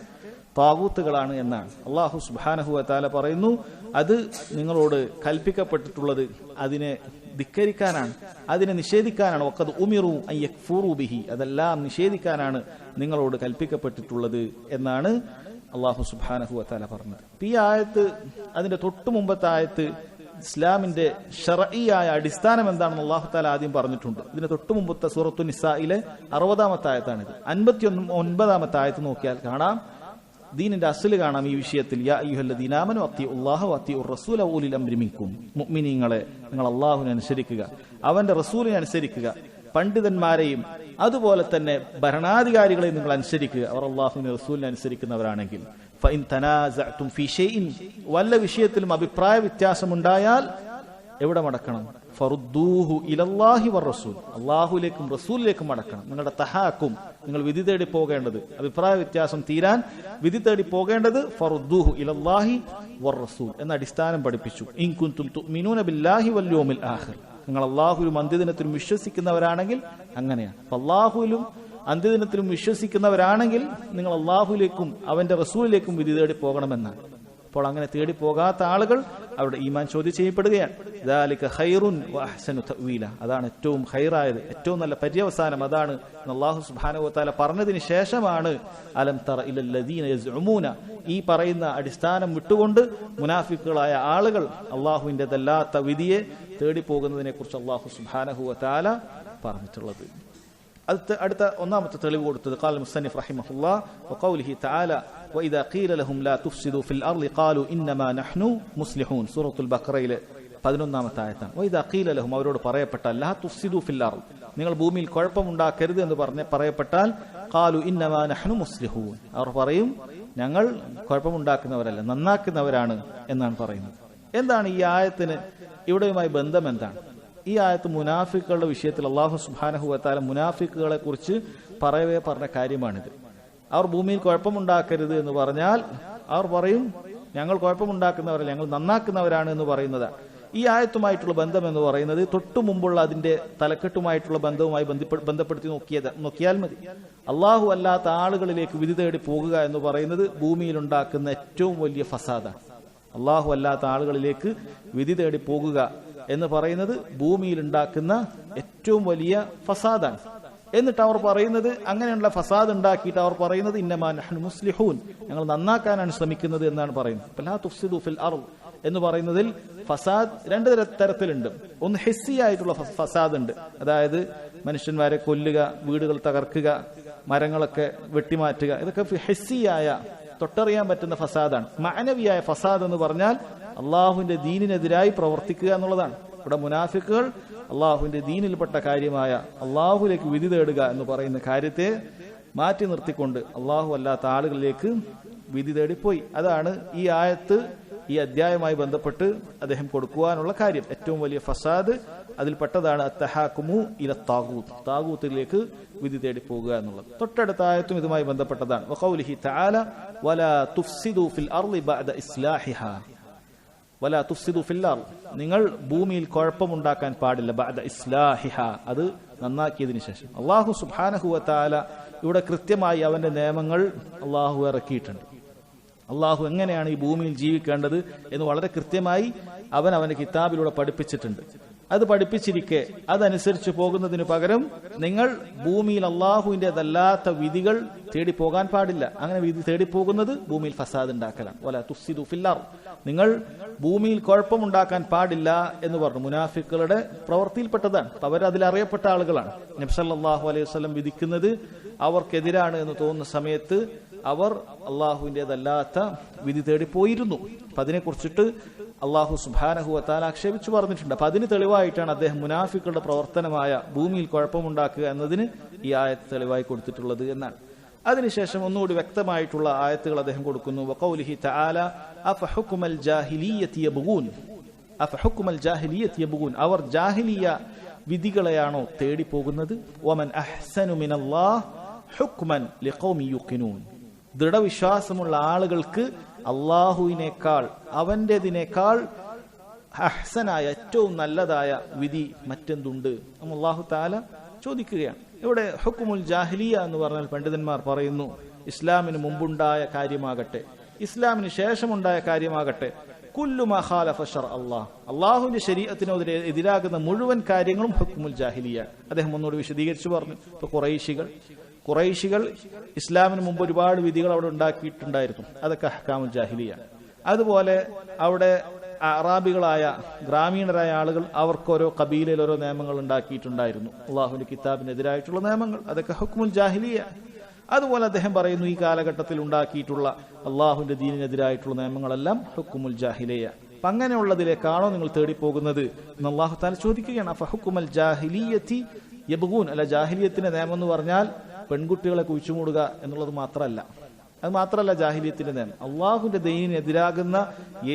താഗൂത്തുകളാണ് എന്നാണ്. അള്ളാഹു സുബ്ഹാനഹു വ തആല പറയുന്നു, അത് നിങ്ങളോട് കൽപ്പിക്കപ്പെട്ടിട്ടുള്ളത് അതിനെ ധിക്കരിക്കാനാണ്, അതിനെ നിഷേധിക്കാനാണ്. വഖദ് ഉമിറു അൻ യക്ഫുറു ബിഹി, അതെല്ലാം നിഷേധിക്കാനാണ് നിങ്ങളോട് കൽപ്പിക്കപ്പെട്ടിട്ടുള്ളത് എന്നാണ് അള്ളാഹു സുബ്ഹാനഹു വ തആല പറഞ്ഞത്. ഈ ആയത്ത്, അതിന്റെ തൊട്ടു മുമ്പത്തെ ആയത്ത് ഇസ്ലാമിന്റെ ശർഈയായ അടിസ്ഥാനം എന്താണെന്ന് അല്ലാഹു തആല ആദ്യം പറഞ്ഞിട്ടുണ്ട്. ഇതിന് തൊട്ടു മുമ്പത്തെ സൂറത്തു നിസായിലെ 60-ാമത്തെ ആയത്താണിത്. 59-ാമത്തെ ആയത്ത് നോക്കിയാൽ കാണാം, ദീനിന്റെ അസ്ല് കാണാം ഈ വിഷയത്തിൽ. യാ അയ്യുഹല്ലദീന ആമനു അത്തിഉല്ലാഹ വഅത്തിഉർ റസൂല വഉലിൽ അംരി മിൻകും, മുഅ്മിനീങ്ങളെ നിങ്ങൾ അല്ലാഹുവിനെ അനുസരിക്കുക, അവന്റെ റസൂലിനെ അനുസരിക്കുക, പണ്ഡിതന്മാരെയും അതുപോലെ തന്നെ ഭരണാധികാരികളെയും നിങ്ങൾ അനുസരിക്കുക, അവർ അല്ലാഹുവിനെ റസൂലിനെ അനുസരിക്കുന്നവരാണെങ്കിൽ. ഫഇൻ തനാസഅതും ഫീ ഷൈഇൻ, വല്ല വിഷയത്തിലും അഭിപ്രായ വ്യത്യാസമുണ്ടായാൽ എവിടെ മടക്കണം? ഫറുദ്ദൂഹു ഇലല്ലാഹി വറസൂൽ, അല്ലാഹുവിലേക്കും റസൂലിലേക്കും മടക്കണം. നിങ്ങളുടെ തഹാക്കും, നിങ്ങൾ വിധി തേടി പോകേണ്ടത്, അഭിപ്രായ വ്യത്യാസം തീരാൻ വിധി തേടി പോകേണ്ടത് ഫറുദ്ദൂഹു ഇലല്ലാഹി വറസൂൽ എന്ന അടിസ്ഥാനം പഠിപ്പിച്ചു. ഇൻ കുൻതും തുഅ്മിനൂന ബില്ലാഹി വൽ യൗമിൽ ആഖിർ, നിങ്ങൾ അല്ലാഹുവിലും അന്ത്യദിനത്തിലും വിശ്വസിക്കുന്നവരാണെങ്കിൽ അങ്ങനെയാണ്. അല്ലാഹുവിലും അന്ത്യദിനത്തിലും വിശ്വസിക്കുന്നവരാണെങ്കിൽ നിങ്ങൾ അല്ലാഹുവിലേക്കും അവന്റെ റസൂലിലേക്കും വിധി തേടി പോകണമെന്നാണ്. അപ്പോൾ അങ്ങനെ തേടി പോകാത്ത ആളുകൾ അവരുടെ ഈമാൻ ചോദ്യം ചെയ്യപ്പെടുകയാണ്. ദാലിക ഖൈറുൻ വഅഹ്സനു തഅ്വീല, അതാണ് ഏറ്റവും ഖൈറായത്, ഏറ്റവും നല്ല പര്യവസാനം അതാണ് അല്ലാഹു സുബ്ഹാനഹു വ തആല പറഞ്ഞതിന് ശേഷമാണ് അലം തറ ഇലല്ലദീന യസ്ഉമൂന, ഈ പറയുന്ന അടിസ്ഥാനം വിട്ടുകൊണ്ട് മുനാഫിക്കുകളായ ആളുകൾ അല്ലാഹുവിൻ്റെതല്ലാത്ത വിധിയെ തേടി പോകുന്നതിനെ കുറിച്ച് അല്ലാഹു സുബ്ഹാനഹു വ തആല പറഞ്ഞിട്ടുള്ളത്. അടുത്ത ഒന്നാമത്തെ തെളിവ് കൊടുത്തത് ഖാല മുസന്നിഫ് റഹിമഹുല്ലാഹ് വഖൗലിഹി തആല വഇദാ ഖീല ലഹും ലാ തുഫ്സിദു ഫിൽ അർളി ഖാലു ഇന്നമാ നഹ്നു മുസ്ലിഹൂൻ, സൂറത്തുൽ ബഖറയിലെ 11-ാമത്തെ ആയത്താണ്. വഇദാ ഖീല ലഹും, അവരോട് പറയപ്പെട്ടാൽ, ലാ തുഫ്സിദു ഫിൽ അർള്, നിങ്ങൾ ഭൂമിയിൽ കുഴപ്പമുണ്ടാക്കരുത് എന്ന് പറയപ്പെട്ടാൽ, ഖാലു ഇന്നമാ നഹ്നു മുസ്ലിഹൂൻ, അവർ പറയും ഞങ്ങൾ കുഴപ്പമുണ്ടാക്കുന്നവരല്ല, നന്നാക്കുന്നവരാണ് എന്നാണ് പറയുന്നത്. എന്താണ് ഈ ആയത്തിന് ഇവിടെയുമായി ബന്ധം? എന്താണ് ഈ ആയത്ത്? മുനാഫിക്കുകളുടെ വിഷയത്തിൽ അല്ലാഹു സുബ്ഹാനഹു വ തആല മുനാഫിക്കുകളെ കുറിച്ച് പറയവേ പറഞ്ഞ കാര്യമാണിത്. അവർ ഭൂമിയിൽ കുഴപ്പമുണ്ടാക്കരുത് എന്ന് പറഞ്ഞാൽ അവർ പറയും ഞങ്ങൾ കുഴപ്പമുണ്ടാക്കുന്നവരല്ല, ഞങ്ങൾ നന്നാക്കുന്നവരാണ് എന്ന് പറയുന്നതാണ്. ഈ ആയത്തുമായിട്ടുള്ള ബന്ധം എന്ന് പറയുന്നത് തൊട്ടു മുമ്പുള്ള അതിന്റെ തലക്കെട്ടുമായിട്ടുള്ള ബന്ധവുമായി ബന്ധപ്പെടുത്തി നോക്കിയാൽ മതി. അള്ളാഹു അല്ലാത്ത ആളുകളിലേക്ക് വിധി തേടി പോകുക എന്ന് പറയുന്നത് ഭൂമിയിൽ ഉണ്ടാക്കുന്ന ഏറ്റവും വലിയ ഫസാദാണ്. അള്ളാഹു അല്ലാത്ത ആളുകളിലേക്ക് വിധി തേടി പോകുക എന്ന് പറയുന്നത് ഭൂമിയിൽ ഉണ്ടാക്കുന്ന ഏറ്റവും വലിയ ഫസാദാണ്. എന്നിട്ട് അവർ പറയുന്നത്, അങ്ങനെയുള്ള ഫസാദ് ഉണ്ടാക്കിയിട്ട് അവർ പറയുന്നത് ഇന്നമാ നഹ്നു മുസ്ലിഹൂൻ, ഞങ്ങൾ നന്നാക്കാനാണ് ശ്രമിക്കുന്നത് എന്നാണ് പറയുന്നത്. ലാ തുഫ്സിദു ഫിൽ അർള് എന്ന് പറയുന്നതിൽ ഫസാദ് രണ്ട് തരത്തിലുണ്ട്. ഒന്ന് ഹിസ്സിയായിട്ടുള്ള ഫസാദ് ഉണ്ട്, അതായത് മനുഷ്യന്മാരെ കൊല്ലുക, വീടുകൾ തകർക്കുക, മരങ്ങളൊക്കെ വെട്ടിമാറ്റുക, ഇതൊക്കെ ഹിസ്സിയായ തൊട്ടറിയാൻ പറ്റുന്ന ഫസാദാണ്. മഅനവിയായ ഫസാദ് എന്ന് പറഞ്ഞാൽ അള്ളാഹുവിന്റെ ദീനിനെതിരായി പ്രവർത്തിക്കുക എന്നുള്ളതാണ്. ഇവിടെ മുനാഫിക്കുകൾ അള്ളാഹുവിന്റെ ദീനിൽപ്പെട്ട കാര്യമായ അള്ളാഹുലേക്ക് വിധി തേടുക എന്ന് പറയുന്ന കാര്യത്തെ മാറ്റി നിർത്തിക്കൊണ്ട് അള്ളാഹു അല്ലാത്ത ആളുകളിലേക്ക് വിധി തേടിപ്പോയി. അതാണ് ഈ ആയത്ത്, ഈ അധ്യായവുമായി ബന്ധപ്പെട്ട് അദ്ദേഹം കൊടുക്കുവാനുള്ള കാര്യം. ഏറ്റവും വലിയ ഫസാദ് അതിൽപ്പെട്ടതാണ് അത്തഹാക്കുമു ഇല താഗൂത്ത്, താഗൂത്തിലേക്ക് വിധി തേടി പോകുക എന്നുള്ളത്. തൊട്ടടുത്ത ആയത്തും ഇതുമായി ബന്ധപ്പെട്ടതാണ്. വഖൗലിഹി തആല വലാ തുഫ്സിദു ഫിൽ അർളി ബഅദ ഇസ്ലാഹിഹാ, വലാ തുഫ്സിദു ഫിൽ അർള്, നിങ്ങൾ ഭൂമിയിൽ കുഴപ്പമുണ്ടാക്കാൻ പാടില്ല. ബഅദ ഇസ്ലാഹിഹാ, അത് നന്നാക്കിയതിനു ശേഷം. അല്ലാഹു സുബ്ഹാനഹു വ തആല ഇവിടെ കൃത്യമായി അവന്റെ നിയമങ്ങൾ അല്ലാഹു ഇറക്കിയിട്ടുണ്ട്. അള്ളാഹു എങ്ങനെയാണ് ഈ ഭൂമിയിൽ ജീവിക്കേണ്ടത് എന്ന് വളരെ കൃത്യമായി അവന്റെ കിതാബിലൂടെ പഠിപ്പിച്ചിട്ടുണ്ട്. അത് പഠിപ്പിച്ചിരിക്കെ അതനുസരിച്ച് പോകുന്നതിന് പകരം നിങ്ങൾ ഭൂമിയിൽ അള്ളാഹുവിൻ്റെതല്ലാത്ത വിധികൾ തേടി പോകാൻ പാടില്ല. അങ്ങനെ വിധി തേടിപ്പോകുന്നത് ഭൂമിയിൽ ഫസാദ് ഉണ്ടാക്കലാണ്. വലാ തുഫ്സിദു ഫിൽ അർള്, നിങ്ങൾ ഭൂമിയിൽ കുഴപ്പമുണ്ടാക്കാൻ പാടില്ല എന്ന് പറഞ്ഞു. മുനാഫിക്കുകളുടെ പ്രവൃത്തിയിൽപ്പെട്ടതാണ്. അവരതിലറിയപ്പെട്ട ആളുകളാണ്. നബി സല്ലല്ലാഹു അലൈഹി വസല്ലം വിധിക്കുന്നത് അവർക്കെതിരാണ് എന്ന് തോന്നുന്ന സമയത്ത് അവർ അള്ളാഹുവിൻ്റെതല്ലാത്ത വിധി തേടിപ്പോയിരുന്നു. അപ്പൊ അതിനെക്കുറിച്ചിട്ട് അള്ളാഹു സുബ്ഹാനഹു വ തആല ആക്ഷേപിച്ചു പറഞ്ഞിട്ടുണ്ട്. അപ്പൊ അതിന് തെളിവായിട്ടാണ് അദ്ദേഹം മുനാഫിക്കുകളുടെ പ്രവർത്തനമായ ഭൂമിയിൽ കുഴപ്പമുണ്ടാക്കുക എന്നതിന് ഈ ആയത്ത് തെളിവായി കൊടുത്തിട്ടുള്ളത് എന്നാണ്. അതിനുശേഷം ഒന്നുകൂടി വ്യക്തമായിട്ടുള്ള ആയത്തുകൾ അദ്ദേഹം കൊടുക്കുന്നു. വഖൗലിഹി തആല അഫഹുക്മൽ ജാഹിലിയ്യതി യബ്ഗൂൻ, അഫഹുക്മൽ ജാഹിലിയ്യതി യബ്ഗൂൻ, അവർ ജാഹിലിയ വിധികളെയാണോ തേടി പോകുന്നത്? വമൻ അഹ്സനു മിനല്ലാഹ് ഹുക്മൻ ലിഖൗമി യുഖിനൂൻ, ദൃഢവിശ്വാസമുള്ള ആളുകൾക്ക് അള്ളാഹുവിനേക്കാൾ അവൻ്റെതിനേക്കാൾ അഹ്സനായ ഏറ്റവും നല്ലതായ വിധി മറ്റെന്തുണ്ട് എന്ന് അല്ലാഹു തആല ചോദിക്കുകയാണ്. ഇവിടെ ഹുക്മുൽ ജാഹിലിയ എന്ന് പറഞ്ഞാൽ പണ്ഡിതന്മാർ പറയുന്നു, ഇസ്ലാമിന് മുമ്പുണ്ടായ കാര്യമാകട്ടെ ഇസ്ലാമിന് ശേഷമുണ്ടായ കാര്യമാകട്ടെ, കുല്ലു മാ ഖാലഫ ശർഅ അല്ലാഹ്, അള്ളാഹുവിന്റെ ശരീഅത്തിനോട് എതിരാകുന്ന മുഴുവൻ കാര്യങ്ങളും ഹുക്മുൽ ജാഹിലിയ. അദ്ദേഹം ഒന്നുകൂടി വിശദീകരിച്ചു പറഞ്ഞു. ഇപ്പൊ ഖുറൈശികൾ ഇസ്ലാമിന് മുമ്പ് ഒരുപാട് വിധികൾ അവിടെ ഉണ്ടാക്കിയിട്ടുണ്ടായിരുന്നു, അതൊക്കെ അഹ്കാമുൽ ജാഹിലിയ. അതുപോലെ അവിടെ അറാബികളായ ഗ്രാമീണരായ ആളുകൾ അവർക്ക് ഓരോ കബീലയിൽ ഓരോ നിയമങ്ങൾ ഉണ്ടാക്കിയിട്ടുണ്ടായിരുന്നു, അള്ളാഹുവിന്റെ കിതാബിനെതിരായിട്ടുള്ള നിയമങ്ങൾ, അതൊക്കെ ഹുക്മുൽ ജാഹിലിയ. അതുപോലെ അദ്ദേഹം പറയുന്നു, ഈ കാലഘട്ടത്തിൽ ഉണ്ടാക്കിയിട്ടുള്ള അള്ളാഹുവിന്റെ ദീനിനെതിരായിട്ടുള്ള നിയമങ്ങളെല്ലാം ഹുക്മുൽ ജാഹിലിയ. അപ്പൊ അങ്ങനെയുള്ളതിലേക്കാണോ നിങ്ങൾ തേടിപ്പോകുന്നത് എന്ന് അള്ളാഹു തആല ചോദിക്കുകയാണ്. അഫഹുക്മുൽ ജാഹിലിയ്യതി യബ്ഗൂൻ, അല്ല ജാഹിലിയത്തിന്റെ നിയമം എന്ന് പറഞ്ഞാൽ പെൺകുട്ടികളെ കുഴിച്ചുമൂടുക എന്നുള്ളത് മാത്രമല്ല, അത് മാത്രമല്ല ജാഹിലിയത്തിന്റെ നിയമം. അള്ളാഹുവിന്റെ ദീനിനെതിരാകുന്ന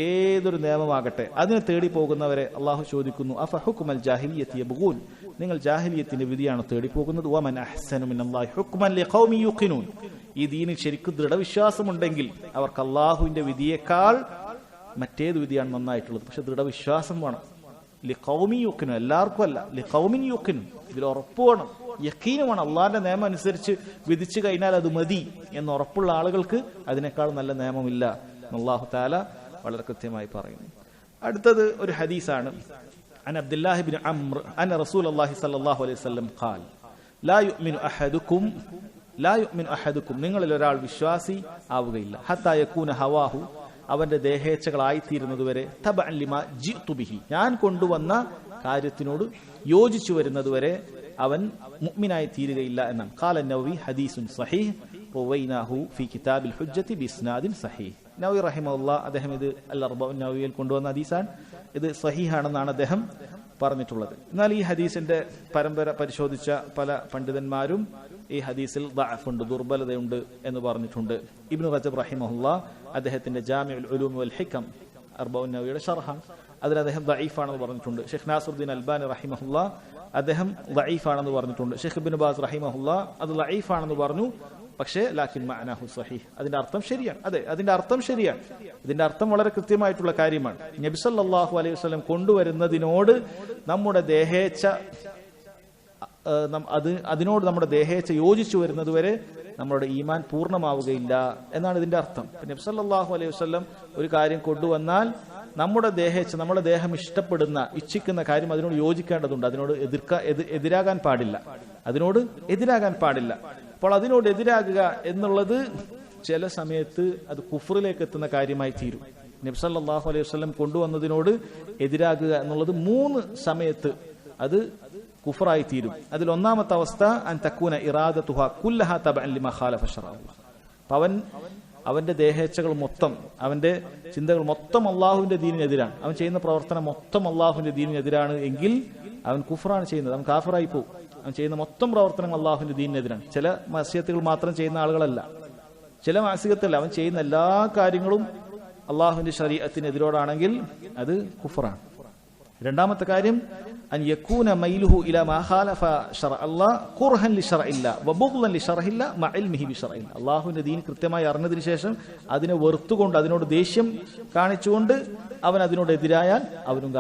ഏതൊരു നിയമമാകട്ടെ അതിനെ തേടി പോകുന്നവരെ അള്ളാഹു ചോദിക്കുന്നു, അഫഹുക്മൽ ജാഹിലിയ്യതി യബ്ഗൂൻ, നിങ്ങൾ ജാഹിലിയത്തിന്റെ വിധിയാണ് തേടി പോകുന്നത്. വമൻ അഹ്സനു മിനല്ലാഹി ഹുക്മൻ ലിഖൗമി യുഖിനൂൻ, ഈ ദീനിൽ ശരിക്കും ദൃഢവിശ്വാസമുണ്ടെങ്കിൽ അവർക്ക് അള്ളാഹുവിന്റെ വിധിയേക്കാൾ മറ്റേത് വിധിയാണ് നന്നായിട്ടുള്ളത്. പക്ഷെ ദൃഢവിശ്വാസം വേണം. ലിഖൗമി യുഖിനൂൻ, എല്ലാവർക്കും അല്ല, ലിഖൗമിൻ യുഖിനൂൻ, ഇതിൽ ഉറപ്പ് വേണം, യഖീനുമാണ്. അള്ളാഹിന്റെ നിയമം അനുസരിച്ച് വിധിച്ചു കഴിഞ്ഞാൽ അത് മതി എന്ന് ഉറപ്പുള്ള ആളുകൾക്ക് അതിനേക്കാൾ നല്ല നിയമമില്ല എന്ന് അല്ലാഹു തആല വളരെ കൃത്യമായി പറയുന്നു. അടുത്തത് ഒരു ഹദീസാണ്. അൻ അബ്ദുല്ലാഹി ഇബ്നു അംർ അൻ റസൂലുള്ളാഹി സ്വല്ലല്ലാഹു അലൈഹി വസല്ലം ഖാൽ ലാ യുഅ്മിനു അഹദുക്കും, നിങ്ങളിൽ ഒരാൾ വിശ്വാസി ആവുകയില്ല, ഹത്താ യകൂന ഹവാഹു, അവന്റെ ദേഹേച്ഛകളായിത്തീരുന്നതുവരെ, തബഅൻ ലിമാ ജിഅ്തു ബിഹി, ഞാൻ കൊണ്ടുവന്ന കാര്യത്തിനോട് യോജിച്ചു വരുന്നതുവരെ അവൻ മുഅ്മിനായി തീരുകയില്ല എന്നാണ്. ഖാല നവവി ഹദീസുൻ സഹീഹ് റവൈനാഹു ഫി കിതാബിൽ ഹുജ്ജത്തി ബിസ്നാദിൻ സഹീഹ്. നവവി റഹിമഹുല്ലാഹ് അദ്ദേഹം ഇത് അൽ അർബഉൻ നവവിയിൽ കൊണ്ടുവന്ന ഹദീസാണ്, ഇത് സഹീഹാണെന്നാണ് അദ്ദേഹം പറഞ്ഞിട്ടുള്ളത്. എന്നാൽ ഈ ഹദീസിന്റെ പരമ്പര പരിശോധിച്ച പല പണ്ഡിതന്മാരും ഈ ഹദീസിൽ ദഅഫുണ്ട്, ദുർബലതയുണ്ട് എന്ന് പറഞ്ഞിട്ടുണ്ട്. ഇബ്നു റജബ് റഹിമഹുല്ലാഹ് അദ്ദേഹത്തിന്റെ ജാമിഉൽ ഉലൂം വൽ ഹികം അർബഉൻ നവവിയുടെ ശർഹാണ്, അതിൽ അദ്ദേഹം ദഈഫാണെന്ന് പറഞ്ഞിട്ടുണ്ട്. ഷെയ്ഖ് നാസറുദ്ദീൻ അൽബാനി റഹിമഹുല്ലാഹ് അദ്ദേഹം ദഈഫാണെന്ന് പറഞ്ഞിട്ടുണ്ട്. ഷെയ്ഖ് ഇബ്നു ബാസ് റഹിമഹുല്ലാഹ് അത് ദഈഫാണെന്ന് പറഞ്ഞു, പക്ഷേ ലാക്കിൻ മഅനാഹു സഹീഹ്, അതിന്റെ അർത്ഥം ശരിയാണ്. അതെ, അതിന്റെ അർത്ഥം ശരിയാണ്, ഇതിന്റെ അർത്ഥം വളരെ കൃത്യമായിട്ടുള്ള കാര്യമാണ്. നബി സല്ലല്ലാഹു അലൈഹി വസല്ലം കൊണ്ടുവരുന്നതിനോട് നമ്മുടെ ദേഹേച്ഛ അതിനോട് നമ്മുടെ ദേഹേച്ഛ യോജിച്ചു വരുന്നതുവരെ നമ്മുടെ ഈമാൻ പൂർണ്ണമാവുകയില്ല എന്നാണ് ഇതിന്റെ അർത്ഥം. നബി സല്ലല്ലാഹു അലൈഹി വസല്ലം ഒരു കാര്യം കൊണ്ടുവന്നാൽ നമ്മുടെ ദേഹേച്ഛ, നമ്മുടെ ദേഹം ഇച്ഛിക്കുന്ന കാര്യം അതിനോട് യോജിക്കേണ്ടതുണ്ട്, അതിനോട് എതിരാകാൻ പാടില്ല. അപ്പോൾ അതിനോട് എതിരാകുക എന്നുള്ളത് ചില സമയത്ത് അത് കുഫറിലേക്ക് എത്തുന്ന കാര്യമായി തീരും. നബി സല്ലല്ലാഹു അലൈഹി വസല്ലം കൊണ്ടുവന്നതിനോട് എതിരാകുക എന്നുള്ളത് 3 സമയത്ത് അത് കുഫറായി തീരും. അതിൽ ഒന്നാമത്തെ അവസ്ഥ അൻ തകൂന ഇറാദതുഹ കുല്ലഹ തബഅൻ ലിമാ ഖാലഫ ശർഅ. അവന്റെ ദേഹേച്ഛകൾ മൊത്തം, അവന്റെ ചിന്തകൾ മൊത്തം അള്ളാഹുവിന്റെ ദീനിനെതിരാണ്, അവൻ ചെയ്യുന്ന പ്രവർത്തനം മൊത്തം അള്ളാഹുവിന്റെ ദീനിനെതിരാണ് എങ്കിൽ അവൻ കുഫറാണ് ചെയ്യുന്നത്, അവൻ കാഫിറായി പോകും. അവൻ ചെയ്യുന്ന മൊത്തം പ്രവർത്തനങ്ങൾ അള്ളാഹുവിന്റെ ദീനിനെതിരാണ്. ചില മഅസിയത്തുകൾ മാത്രം ചെയ്യുന്ന ആളുകളല്ല, ചില മഅസിയത്തല്ല, അവൻ ചെയ്യുന്ന എല്ലാ കാര്യങ്ങളും അള്ളാഹുവിന്റെ ശരീഅത്തിനെതിരോടാണെങ്കിൽ അത് കുഫറാണ്. രണ്ടാമത്തെ കാര്യം അൻ യകൂന മൈലുഹു ഇലാ മാ ഖാലഫ ശർഅ അല്ലാഹ് ഖുർഹൻ ലിശർഇല്ലാ വബുഗ്ളൻ ലിശർഇല്ലാ മഅ ഇൽമിഹി ബിശർഇല്ലാ. അല്ലാഹുവിന്റെ ദീൻ കൃത്യമായി അറിഞ്ഞതിന് ശേഷം അതിനെ വെറുത്തുകൊണ്ട്, അതിനോട് ദേഷ്യം കാണിച്ചുകൊണ്ട് അവൻ അതിനോട് എതിരായാൽ അവനും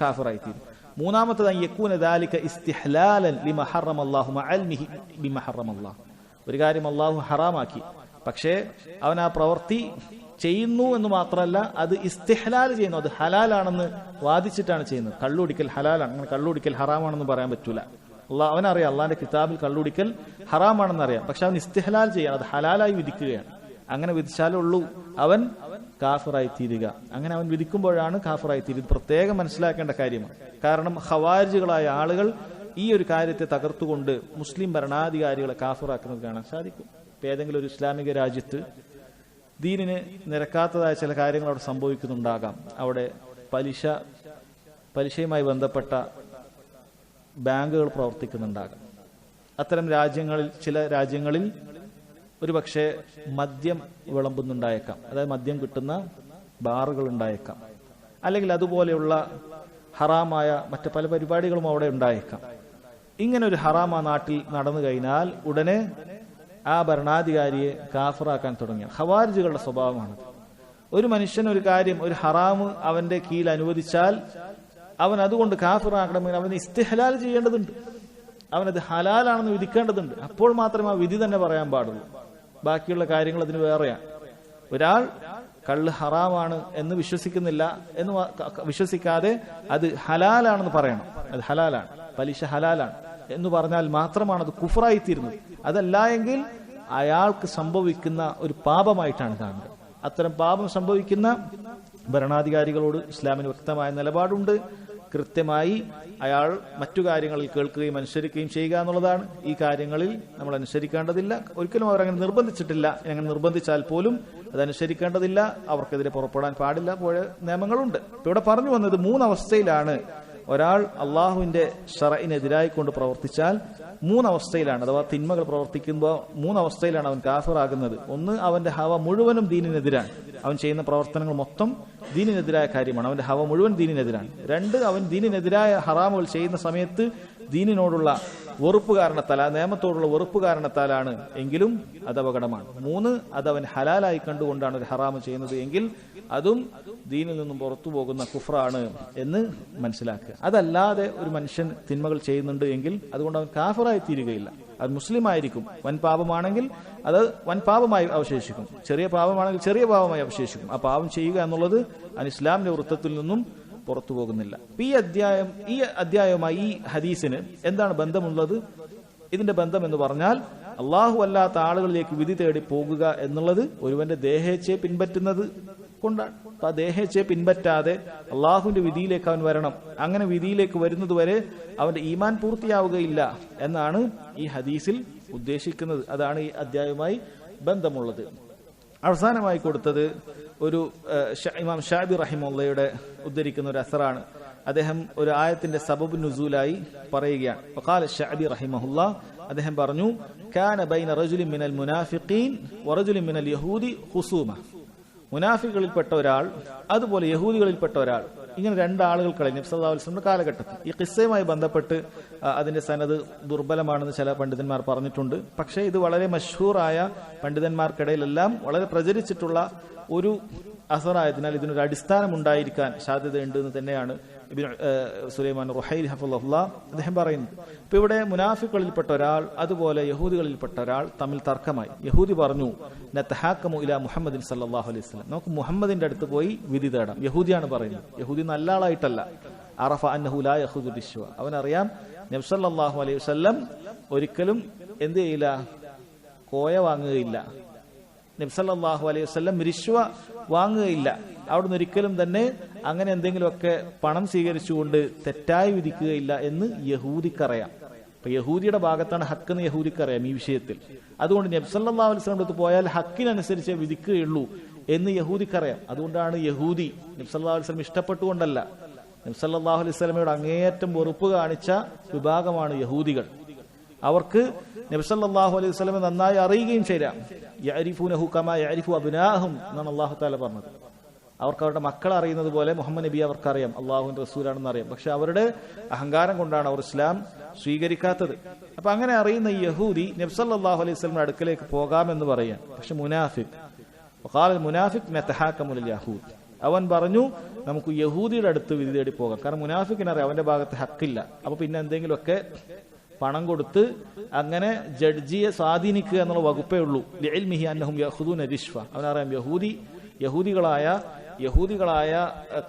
കാഫിറായി തീരും. മൂന്നാമത്തേത് അൻ യകൂന ദാലിക ഇസ്തിഹ്ലാലൻ ലിമാ ഹറമ അല്ലാഹു മഅ ഇൽമിഹി ബിമാ ഹറമ അല്ലാഹ്. ഒരു കാര്യം അല്ലാഹു ഹറാമാക്കി, പക്ഷേ അവൻ ആ പ്രവൃത്തി ചെയ്യുന്നു എന്ന് മാത്രമല്ല അത് ഇസ്തിഹ്ലാൽ ചെയ്യുന്നു, അത് ഹലാലാണെന്ന് വാദിച്ചിട്ടാണ് ചെയ്യുന്നത്. കള്ളുടിക്കൽ ഹലാലാണ്, അങ്ങനെ കള്ളുടിക്കൽ ഹറാമാണെന്ന് പറയാൻ പറ്റൂല. അവനറിയാം അള്ളാന്റെ കിതാബിൽ കള്ളുടിക്കൽ ഹറാമാണെന്ന് അറിയാം, പക്ഷെ അവൻ ഇസ്തിഹ്ലാൽ ചെയ്യാണ്, അത് ഹലാലായി വിധിക്കുകയാണ്. അങ്ങനെ വിധിച്ചാലേ ഉള്ളൂ അവൻ കാഫിറായി തീരുക. അങ്ങനെ അവൻ വിധിക്കുമ്പോഴാണ് കാഫിറായി തീരുക. പ്രത്യേകം മനസ്സിലാക്കേണ്ട കാര്യമാണ്. കാരണം ഖവാരിജുകളായ ആളുകൾ ഈ ഒരു കാര്യത്തെ തകർത്തുകൊണ്ട് മുസ്ലിം ഭരണാധികാരികളെ കാഫിറാക്കുന്നത് കാണാൻ സാധിക്കും. ഏതെങ്കിലും ഒരു ഇസ്ലാമിക രാജ്യത്ത് ദീനിന് നിരക്കാത്തതായ ചില കാര്യങ്ങൾ അവിടെ സംഭവിക്കുന്നുണ്ടാകാം. അവിടെ പലിശയുമായി ബന്ധപ്പെട്ട ബാങ്കുകൾ പ്രവർത്തിക്കുന്നുണ്ടാകാം. അത്തരം രാജ്യങ്ങളിൽ, ചില രാജ്യങ്ങളിൽ ഒരുപക്ഷെ മദ്യം വിളമ്പുന്നുണ്ടായേക്കാം, അതായത് മദ്യം കിട്ടുന്ന ബാറുകൾ ഉണ്ടായേക്കാം. അല്ലെങ്കിൽ അതുപോലെയുള്ള ഹറാമായ മറ്റ് പല പരിപാടികളും അവിടെ ഉണ്ടായേക്കാം. ഇങ്ങനെ ഒരു ഹറാം ആ നാട്ടിൽ നടന്നു കഴിഞ്ഞാൽ ഉടനെ ആ ഭരണാധികാരിയെ കാഫിറാക്കാൻ തുടങ്ങിയ ഖവാരിജുകളുടെ സ്വഭാവമാണത്. ഒരു മനുഷ്യൻ ഒരു കാര്യം, ഒരു ഹറാമ് അവന്റെ കീഴിൽ അനുവദിച്ചാൽ അവൻ അതുകൊണ്ട് കാഫിറാക്കണമെങ്കിൽ അവന് ഇസ്തിഹ്ലാൽ ചെയ്യേണ്ടതുണ്ട്, അവനത് ഹലാലാണെന്ന് വിധിക്കേണ്ടതുണ്ട്. അപ്പോൾ മാത്രമേ ആ വിധി തന്നെ പറയാൻ പാടുള്ളൂ. ബാക്കിയുള്ള കാര്യങ്ങൾ അതിന് വേറെയാണ്. ഒരാൾ കള്ള് ഹറാമാണ് എന്ന് വിശ്വസിക്കുന്നില്ല, എന്ന് വിശ്വസിക്കാതെ അത് ഹലാലാണെന്ന് പറയണം. അത് ഹലാലാണ്, പലിശ ഹലാലാണ് എന്ന് പറഞ്ഞാൽ മാത്രമാണ് അത് കുഫറായിത്തീരുന്നത്. അതല്ല എങ്കിൽ അയാൾക്ക് സംഭവിക്കുന്ന ഒരു പാപമായിട്ടാണ് കാണുന്നത്. അത്തരം പാപം സംഭവിക്കുന്ന ഭരണാധികാരികളോട് ഇസ്ലാമിന് വ്യക്തമായ നിലപാടുണ്ട്. കൃത്യമായി അയാൾ മറ്റു കാര്യങ്ങളിൽ കേൾക്കുകയും അനുസരിക്കുകയും ചെയ്യുക എന്നുള്ളതാണ്. ഈ കാര്യങ്ങളിൽ നമ്മൾ അനുസരിക്കേണ്ടതില്ല. ഒരിക്കലും അവരങ്ങനെ നിർബന്ധിച്ചിട്ടില്ല. അങ്ങനെ നിർബന്ധിച്ചാൽ പോലും അതനുസരിക്കേണ്ടതില്ല. അവർക്കെതിരെ പുറപ്പെടാൻ പാടില്ല. പോയ നിയമങ്ങളുണ്ട്. ഇവിടെ പറഞ്ഞു വന്നത് 3 അവസ്ഥയിലാണ് ഒരാൾ അള്ളാഹുവിന്റെ ശറഇനെതിരായി കൊണ്ട് പ്രവർത്തിച്ചാൽ 3 അവസ്ഥയിലാണ്, അഥവാ തിന്മകൾ പ്രവർത്തിക്കുമ്പോൾ 3 അവസ്ഥയിലാണ് അവൻ കാഫിറാകുന്നത്. ഒന്ന്, അവന്റെ ഹവ മുഴുവനും ദീനിനെതിരാണ്. അവൻ ചെയ്യുന്ന പ്രവർത്തനങ്ങൾ മൊത്തം ദീനിനെതിരായ കാര്യമാണ്. അവന്റെ ഹവ മുഴുവൻ ദീനിനെതിരാണ്. 2, അവൻ ദീനിനെതിരായ ഹറാമുകൾ ചെയ്യുന്ന സമയത്ത് ദീനിനോടുള്ള വെറുപ്പ് കാരണത്താൽ, ആ നിയമത്തോടുള്ള വെറുപ്പ് കാരണത്താലാണ് എങ്കിലും അത് അപകടമാണ്. 3, അത് അവൻ ഹലാലായി കണ്ടുകൊണ്ടാണ് ഒരു ഹറാമ് ചെയ്യുന്നത് എങ്കിൽ അതും ദീനിൽ നിന്നും പുറത്തു പോകുന്ന കുഫ്റാണ് എന്ന് മനസ്സിലാക്കുക. അതല്ലാതെ ഒരു മനുഷ്യൻ തിന്മകൾ ചെയ്യുന്നുണ്ട് എങ്കിൽ അതുകൊണ്ട് അവൻ കാഫിറായി തീരുകയില്ല. അത് മുസ്ലിം ആയിരിക്കും. വൻ പാപമാണെങ്കിൽ അത് വൻ പാപമായി അവശേഷിക്കും, ചെറിയ പാപമാണെങ്കിൽ ചെറിയ പാപമായി അവശേഷിക്കും. ആ പാപം ചെയ്യുക എന്നുള്ളത് ഇസ്ലാമിന്റെ വൃത്തത്തിൽ നിന്നും പുറത്തു പോകുന്നില്ല. ഈ അധ്യായവുമായി ഈ ഹദീസിന് എന്താണ് ബന്ധമുള്ളത്? ഇതിന്റെ ബന്ധം എന്ന് പറഞ്ഞാൽ അള്ളാഹു അല്ലാത്ത ആളുകളിലേക്ക് വിധി തേടി പോകുക എന്നുള്ളത് ഒരുവന്റെ ദേഹേച്ഛയെ പിൻപറ്റുന്നത് കൊണ്ടാണ്. അപ്പൊ ആ ദേഹേച്ഛയെ പിൻപറ്റാതെ അള്ളാഹുവിന്റെ വിധിയിലേക്ക് അവൻ വരണം. അങ്ങനെ വിധിയിലേക്ക് വരുന്നത് വരെ അവന്റെ ഈമാൻ പൂർത്തിയാവുകയില്ല എന്നാണ് ഈ ഹദീസിൽ ഉദ്ദേശിക്കുന്നത്. അതാണ് ഈ അധ്യായവുമായി ബന്ധമുള്ളത്. അവസാനമായി കൊടുത്തത് ഒരു ഇമാം ഷാബി റഹിമഹുള്ളയുടെ ഉദ്ധരിക്കുന്ന ഒരു അസറാണ്. അദ്ദേഹം ഒരു ആയത്തിന്റെ സബബ് നുസൂലായി പറയുകയാണ്. വഖാല ഷഅബി റഹിമഹുല്ലാ, അദ്ദേഹം പറഞ്ഞു, കാന ബൈന റജുലിൻ മിനൽ മുനാഫിഖീൻ വറജുലിൻ മിനൽ യഹൂദി ഖുസൂമ. മുനാഫികളിൽപ്പെട്ട ഒരാൾ അതുപോലെ യഹൂദികളിൽപ്പെട്ട ഒരാൾ, ഇങ്ങനെ 2 ആളുകൾക്കിടയിൽ നബി സല്ലല്ലാഹു അലൈഹി വസല്ലം കാലഘട്ടത്തിൽ. ഈ ഖിസ്സയുമായി ബന്ധപ്പെട്ട് അതിന്റെ സനദ് ദുർബലമാണെന്ന് ചില പണ്ഡിതന്മാർ പറഞ്ഞിട്ടുണ്ട്. പക്ഷേ ഇത് വളരെ മഷ്ഹൂറായ, പണ്ഡിതന്മാർക്കിടയിലെല്ലാം വളരെ പ്രചരിച്ചിട്ടുള്ള ഒരു അസറായതിനാൽ ഇതിനൊരു അടിസ്ഥാനം ഉണ്ടായിരിക്കാൻ സാധ്യതയുണ്ട് എന്ന് തന്നെയാണ് സുലൈമാൻ റുഹൈലി ഹഫളഹുല്ലാഹ് അദ്ദേഹം പറയുന്നത്. ഇപ്പൊ ഇവിടെ മുനാഫിഖുകളിൽപ്പെട്ട ഒരാൾ അതുപോലെ യഹൂദികളിൽപ്പെട്ട ഒരാൾ തമ്മിൽ തർക്കമായി. യഹൂദി പറഞ്ഞു, നതഹാക്കമു ഇലാ മുഹമ്മദിൻ സല്ലല്ലാഹു അലൈഹി വസല്ലം, നമുക്ക് മുഹമ്മദിന്റെ അടുത്ത് പോയി വിധി തേടാം. യഹൂദിയാണ് പറയുന്നത്. യഹൂദി നല്ല ആളായിട്ടല്ല. അറഫ അന്നഹു ലാ യഖുദു റിശ്വ, അവനറിയാം നബി സല്ലല്ലാഹു അലൈഹി വസല്ലം ഒരിക്കലും എന്ത് ചെയ്യില്ല, കോയ വാങ്ങുകയില്ല. നബി സല്ലല്ലാഹു അലൈഹി വസല്ലം റിശ്വ വാങ്ങുകയില്ല. അവിടുന്ന് ഒരിക്കലും തന്നെ അങ്ങനെ എന്തെങ്കിലുമൊക്കെ പണം സ്വീകരിച്ചുകൊണ്ട് തെറ്റായി വിധിക്കുകയില്ല എന്ന് യഹൂദിക്കറിയാം. അപ്പൊ യഹൂദിയുടെ ഭാഗത്താണ് ഹക്കെന്ന് യഹൂദിക്കറിയാം ഈ വിഷയത്തിൽ. അതുകൊണ്ട് നബി സല്ലല്ലാഹു അലൈഹി വസല്ലം അടുത്ത് പോയാൽ ഹക്കിനനുസരിച്ച് വിധിക്കുകയുള്ളൂ എന്ന് യഹൂദിക്കറിയാം. അതുകൊണ്ടാണ് യഹൂദി നബി സല്ലല്ലാഹു അലൈഹി വസല്ലം ഇഷ്ടപ്പെട്ടുകൊണ്ടല്ല, നബി സല്ലല്ലാഹു അലൈഹി വസല്ലമയുടെ അങ്ങേയറ്റം വെറുപ്പ് കാണിച്ച വിഭാഗമാണ് യഹൂദികൾ. അവർക്ക് നബി സല്ലല്ലാഹു അലൈഹി വസല്ലമയെ നന്നായി അറിയുകയും ചെയ്യാം. യഅരിഫൂനഹു കമാ യഅരിഫു അബ്നാഅഹും എന്നാണ് അല്ലാഹു തആല പറഞ്ഞത്. അവർക്ക് അവരുടെ മക്കളെ അറിയുന്നത് പോലെ മുഹമ്മദ് നബി അവർക്കറിയാം, അള്ളാഹുവിന്റെ റസൂലാണെന്ന് അറിയാം. പക്ഷെ അവരുടെ അഹങ്കാരം കൊണ്ടാണ് അവർ ഇസ്ലാം സ്വീകരിക്കാത്തത്. അപ്പൊ അങ്ങനെ അറിയുന്ന ഈ യഹൂദി നബി സല്ലല്ലാഹു അലൈഹി വസല്ലമയുടെ അടുക്കലേക്ക് പോകാമെന്ന് പറയാം. പക്ഷെ മുനാഫിഖ് നതഹാകമു ലിൽ യഹൂദ്, അവൻ പറഞ്ഞു നമുക്ക് യഹൂദിയുടെ അടുത്ത് വിധി തേടി പോകാം. കാരണം മുനാഫിക്കിനറിയാം അവന്റെ ഭാഗത്ത് ഹക്കില്ല. അപ്പൊ പിന്നെ എന്തെങ്കിലുമൊക്കെ പണം കൊടുത്ത് അങ്ങനെ ജഡ്ജിയെ സ്വാധീനിക്കുക എന്നുള്ള വകുപ്പേ ഉള്ളൂ. ലിഇൽമിഹി അന്നഹും യഖുദൂന റിശ്വ, അവനറിയാം യഹൂദികളായ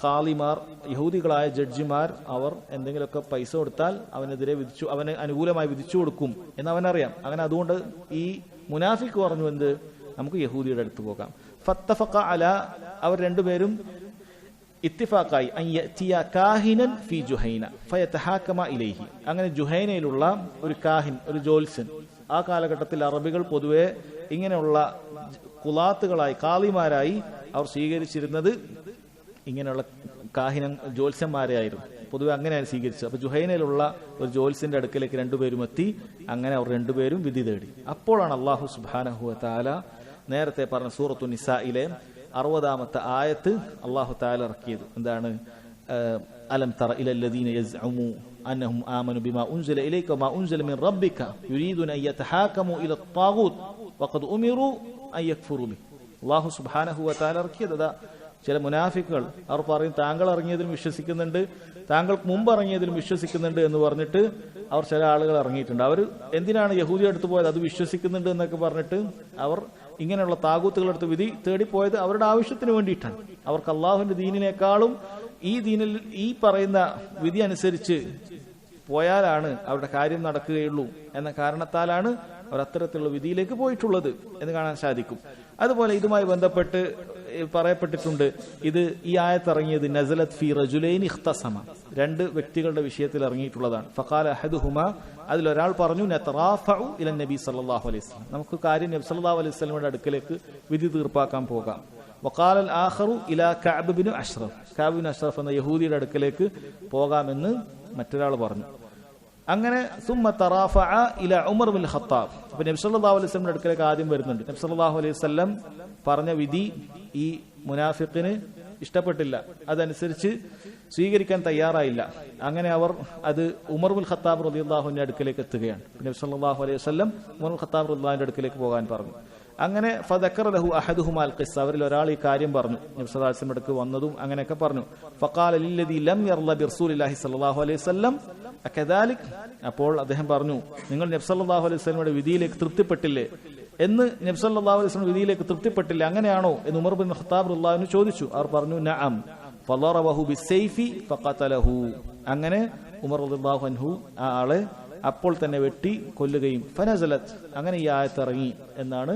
ഖാലിമാർ, യഹൂദികളായ ജഡ്ജിമാർ അവർ എന്തെങ്കിലുമൊക്കെ പൈസ കൊടുത്താൽ അവന് അനുകൂലമായി വിധിച്ചു കൊടുക്കും എന്ന് അവനറിയാം. അങ്ങനെ അതുകൊണ്ട് ഈ മുനാഫിക്ക് പറഞ്ഞു എന്ത്, നമുക്ക് യഹൂദിയുടെ അടുത്ത് പോകാം. ഫത്തഫഖ അല, അവർ രണ്ടുപേരും ഇത്തിഫാഖായി കാഹിനൻ ഫി ജുഹൈന ഫയതഹാകമ ഇലൈഹി, അങ്ങനെ ജുഹൈനയിലുള്ള ഒരു കാഹിൻ, ഒരു ജോത്സ്യൻ, ആ കാലഘട്ടത്തിൽ അറബികൾ പൊതുവെ ഇങ്ങനെയുള്ള കുലാത്തുകളായി കാളിമാരായി അവർ സ്വീകരിച്ചിരുന്നത് ഇങ്ങനെയുള്ള ജ്യോത്സ്യന്മാരെയായിരുന്നു. പൊതുവെ അങ്ങനെയാണ് സ്വീകരിച്ചത്. അപ്പൊ ജുഹൈനയിലുള്ള ഒരു ജ്യോത്സ്യന്റെ അടുക്കലേക്ക് രണ്ടുപേരും എത്തി. അങ്ങനെ അവർ രണ്ടുപേരും വിധി തേടി. അപ്പോഴാണ് അല്ലാഹു സുബ്ഹാനഹു വ തആല നേരത്തെ പറഞ്ഞ സൂറത്തു നിസായിലെ 60-ാമത്തെ ആയത്ത് അല്ലാഹു തആല ഇറക്കിയത്. എന്താണ്? അലം തറ ഇലല്ലദീന യസ്ഉമു അന്നഹും ആമനു ബിമാ ഉൻസില ഇലൈക വമാ ഉൻസില മിൻ റബ്ബിക യുരീദുന അൻ യതഹാകമു ഇല ത്വാഗൂത്ത് വഖദ് ഉമിറു അൻ യക്ഫുറു ബിഹി. അല്ലാഹു സുബ്ഹാനഹു വ തആല ഇറക്കിയത് ചില മുനാഫിക്കുകൾ അവർ പറയും താങ്കൾ ഇറങ്ങിയതിലും വിശ്വസിക്കുന്നുണ്ട്, താങ്കൾക്ക് മുമ്പ് ഇറങ്ങിയതിലും വിശ്വസിക്കുന്നുണ്ട് എന്ന് പറഞ്ഞിട്ട് അവർ ചില ആളുകൾ ഇറങ്ങിയിട്ടുണ്ട്. അവർ എന്തിനാണ് യഹൂദി അടുത്ത് പോയത്? അത് വിശ്വസിക്കുന്നുണ്ട് എന്നൊക്കെ പറഞ്ഞിട്ട് അവർ ഇങ്ങനെയുള്ള താകൂത്തുകളെടുത്ത് വിധി തേടിപ്പോയത് അവരുടെ ആവശ്യത്തിന് വേണ്ടിയിട്ടാണ്. അവർക്ക് അള്ളാഹുവിന്റെ ദീനിനേക്കാളും ഈ ദീനിൽ ഈ പറയുന്ന വിധി അനുസരിച്ച് പോയാലാണ് അവരുടെ കാര്യം നടക്കുകയുള്ളൂ എന്ന കാരണത്താലാണ് അവർ അത്തരത്തിലുള്ള വിധിയിലേക്ക് പോയിട്ടുള്ളത് എന്ന് കാണാൻ സാധിക്കും. അതുപോലെ ഇതുമായി ബന്ധപ്പെട്ട് പറയപ്പെട്ടിട്ടുണ്ട്, ഇത് ഈ ആയത്ത് ഇറങ്ങിയത് നസലത് ഫി റജുലൈനി ഇഖ്തസമ, രണ്ട് വ്യക്തികളുടെ വിഷയത്തിൽ ഇറങ്ങിയിട്ടുള്ളതാണ്. ഫഖാല അഹദുഹുമാ, അതിലൊരാൾ പറഞ്ഞു നതറാഫഉ ഇല നബി സല്ലല്ലാഹു അലൈഹി വസല്ലം, നമുക്ക് കാര്യം നബി സല്ലല്ലാഹു അലൈഹി വസല്ലമയുടെ അടുക്കലേക്ക് വിധി തീർപ്പാക്കാൻ പോകാം. വഖാല അൽ ആഖറു ഇലാ കഅബ് ബിൻ അഷ്റഫ്, കഅബ് ബിൻ അഷ്റഫ് എന്ന യഹൂദിയുടെ അടുക്കലേക്ക് പോകാമെന്ന് മറ്റൊരാൾ പറഞ്ഞു. അങ്ങനെ സുമ്മ തറാഫഅ ഇല ഉമർ ബിൻ ഖത്താബ്, അപ്പോൾ നബി സല്ലല്ലാഹു അലൈഹി വസല്ലമയുടെ അടുക്കലേക്ക് ആദ്യം വരുന്നുണ്ട്. നബി സല്ലല്ലാഹു അലൈഹി വസല്ലം പറഞ്ഞ വിധി ഈ മുനാഫിഖിന് ഇഷ്ടപ്പെട്ടില്ല, അതനുസരിച്ച് സ്വീകരിക്കാൻ തയ്യാറായില്ല. അങ്ങനെ അവർ അത് ഉമർ ബിൻ ഖത്താബ് റളിയല്ലാഹുവിന്റെ അടുക്കലേക്ക് എത്തുകയാണ്. നബി സല്ലല്ലാഹു അലൈഹി വസല്ലം ഉമർ ബിൻ ഖത്താബ് റളിയല്ലാഹുവിന്റെ അടുക്കലേക്ക് പോകാൻ പറഞ്ഞു. അങ്ങനെ ഫദക്കറ ലഹു അഹദുഹുമാ അൽ ഖിസ്സ, അവരിൽ ഒരാൾ ഈ കാര്യം പറഞ്ഞു, നബി സല്ലല്ലാഹു അലൈഹി വസല്ലം അടുക്ക് വന്നതും അങ്ങനെയൊക്കെ പറഞ്ഞു. ഫഖാല ലില്ലദീ ലം യർള ബിറസൂലില്ലാഹി സല്ലല്ലാഹു അലൈഹി വസല്ലം അകദാലിക്, അപ്പോൾ അദ്ദേഹം പറഞ്ഞു, നിങ്ങൾ നബി സല്ലല്ലാഹു അലൈഹി വസല്ലമയുടെ വിധിയിലേക്ക് തൃപ്തിപ്പെട്ടില്ലേ എന്ന്, നബി സല്ലല്ലാഹു അലൈഹി വസല്ലം വിധിയിലേക്ക് തൃപ്തിപ്പെട്ടില്ല, അങ്ങനെയാണോ എന്ന് ഉമർ ബിൻ ഖത്താബ് റളിയല്ലാഹു ചോദിച്ചു. അവർ പറഞ്ഞു നഅം ഫളറബഹു ബിസ്സൈഫി ഫഖതലഹു, അങ്ങനെ ഉമർ റളിയല്ലാഹു അൻഹു ആ ആളെ അപ്പോൾ തന്നെ വെട്ടി കൊല്ലുകയും ഫനസലത്ത്, അങ്ങനെ ഈ ആയത്ത് ഇറങ്ങി എന്നാണ്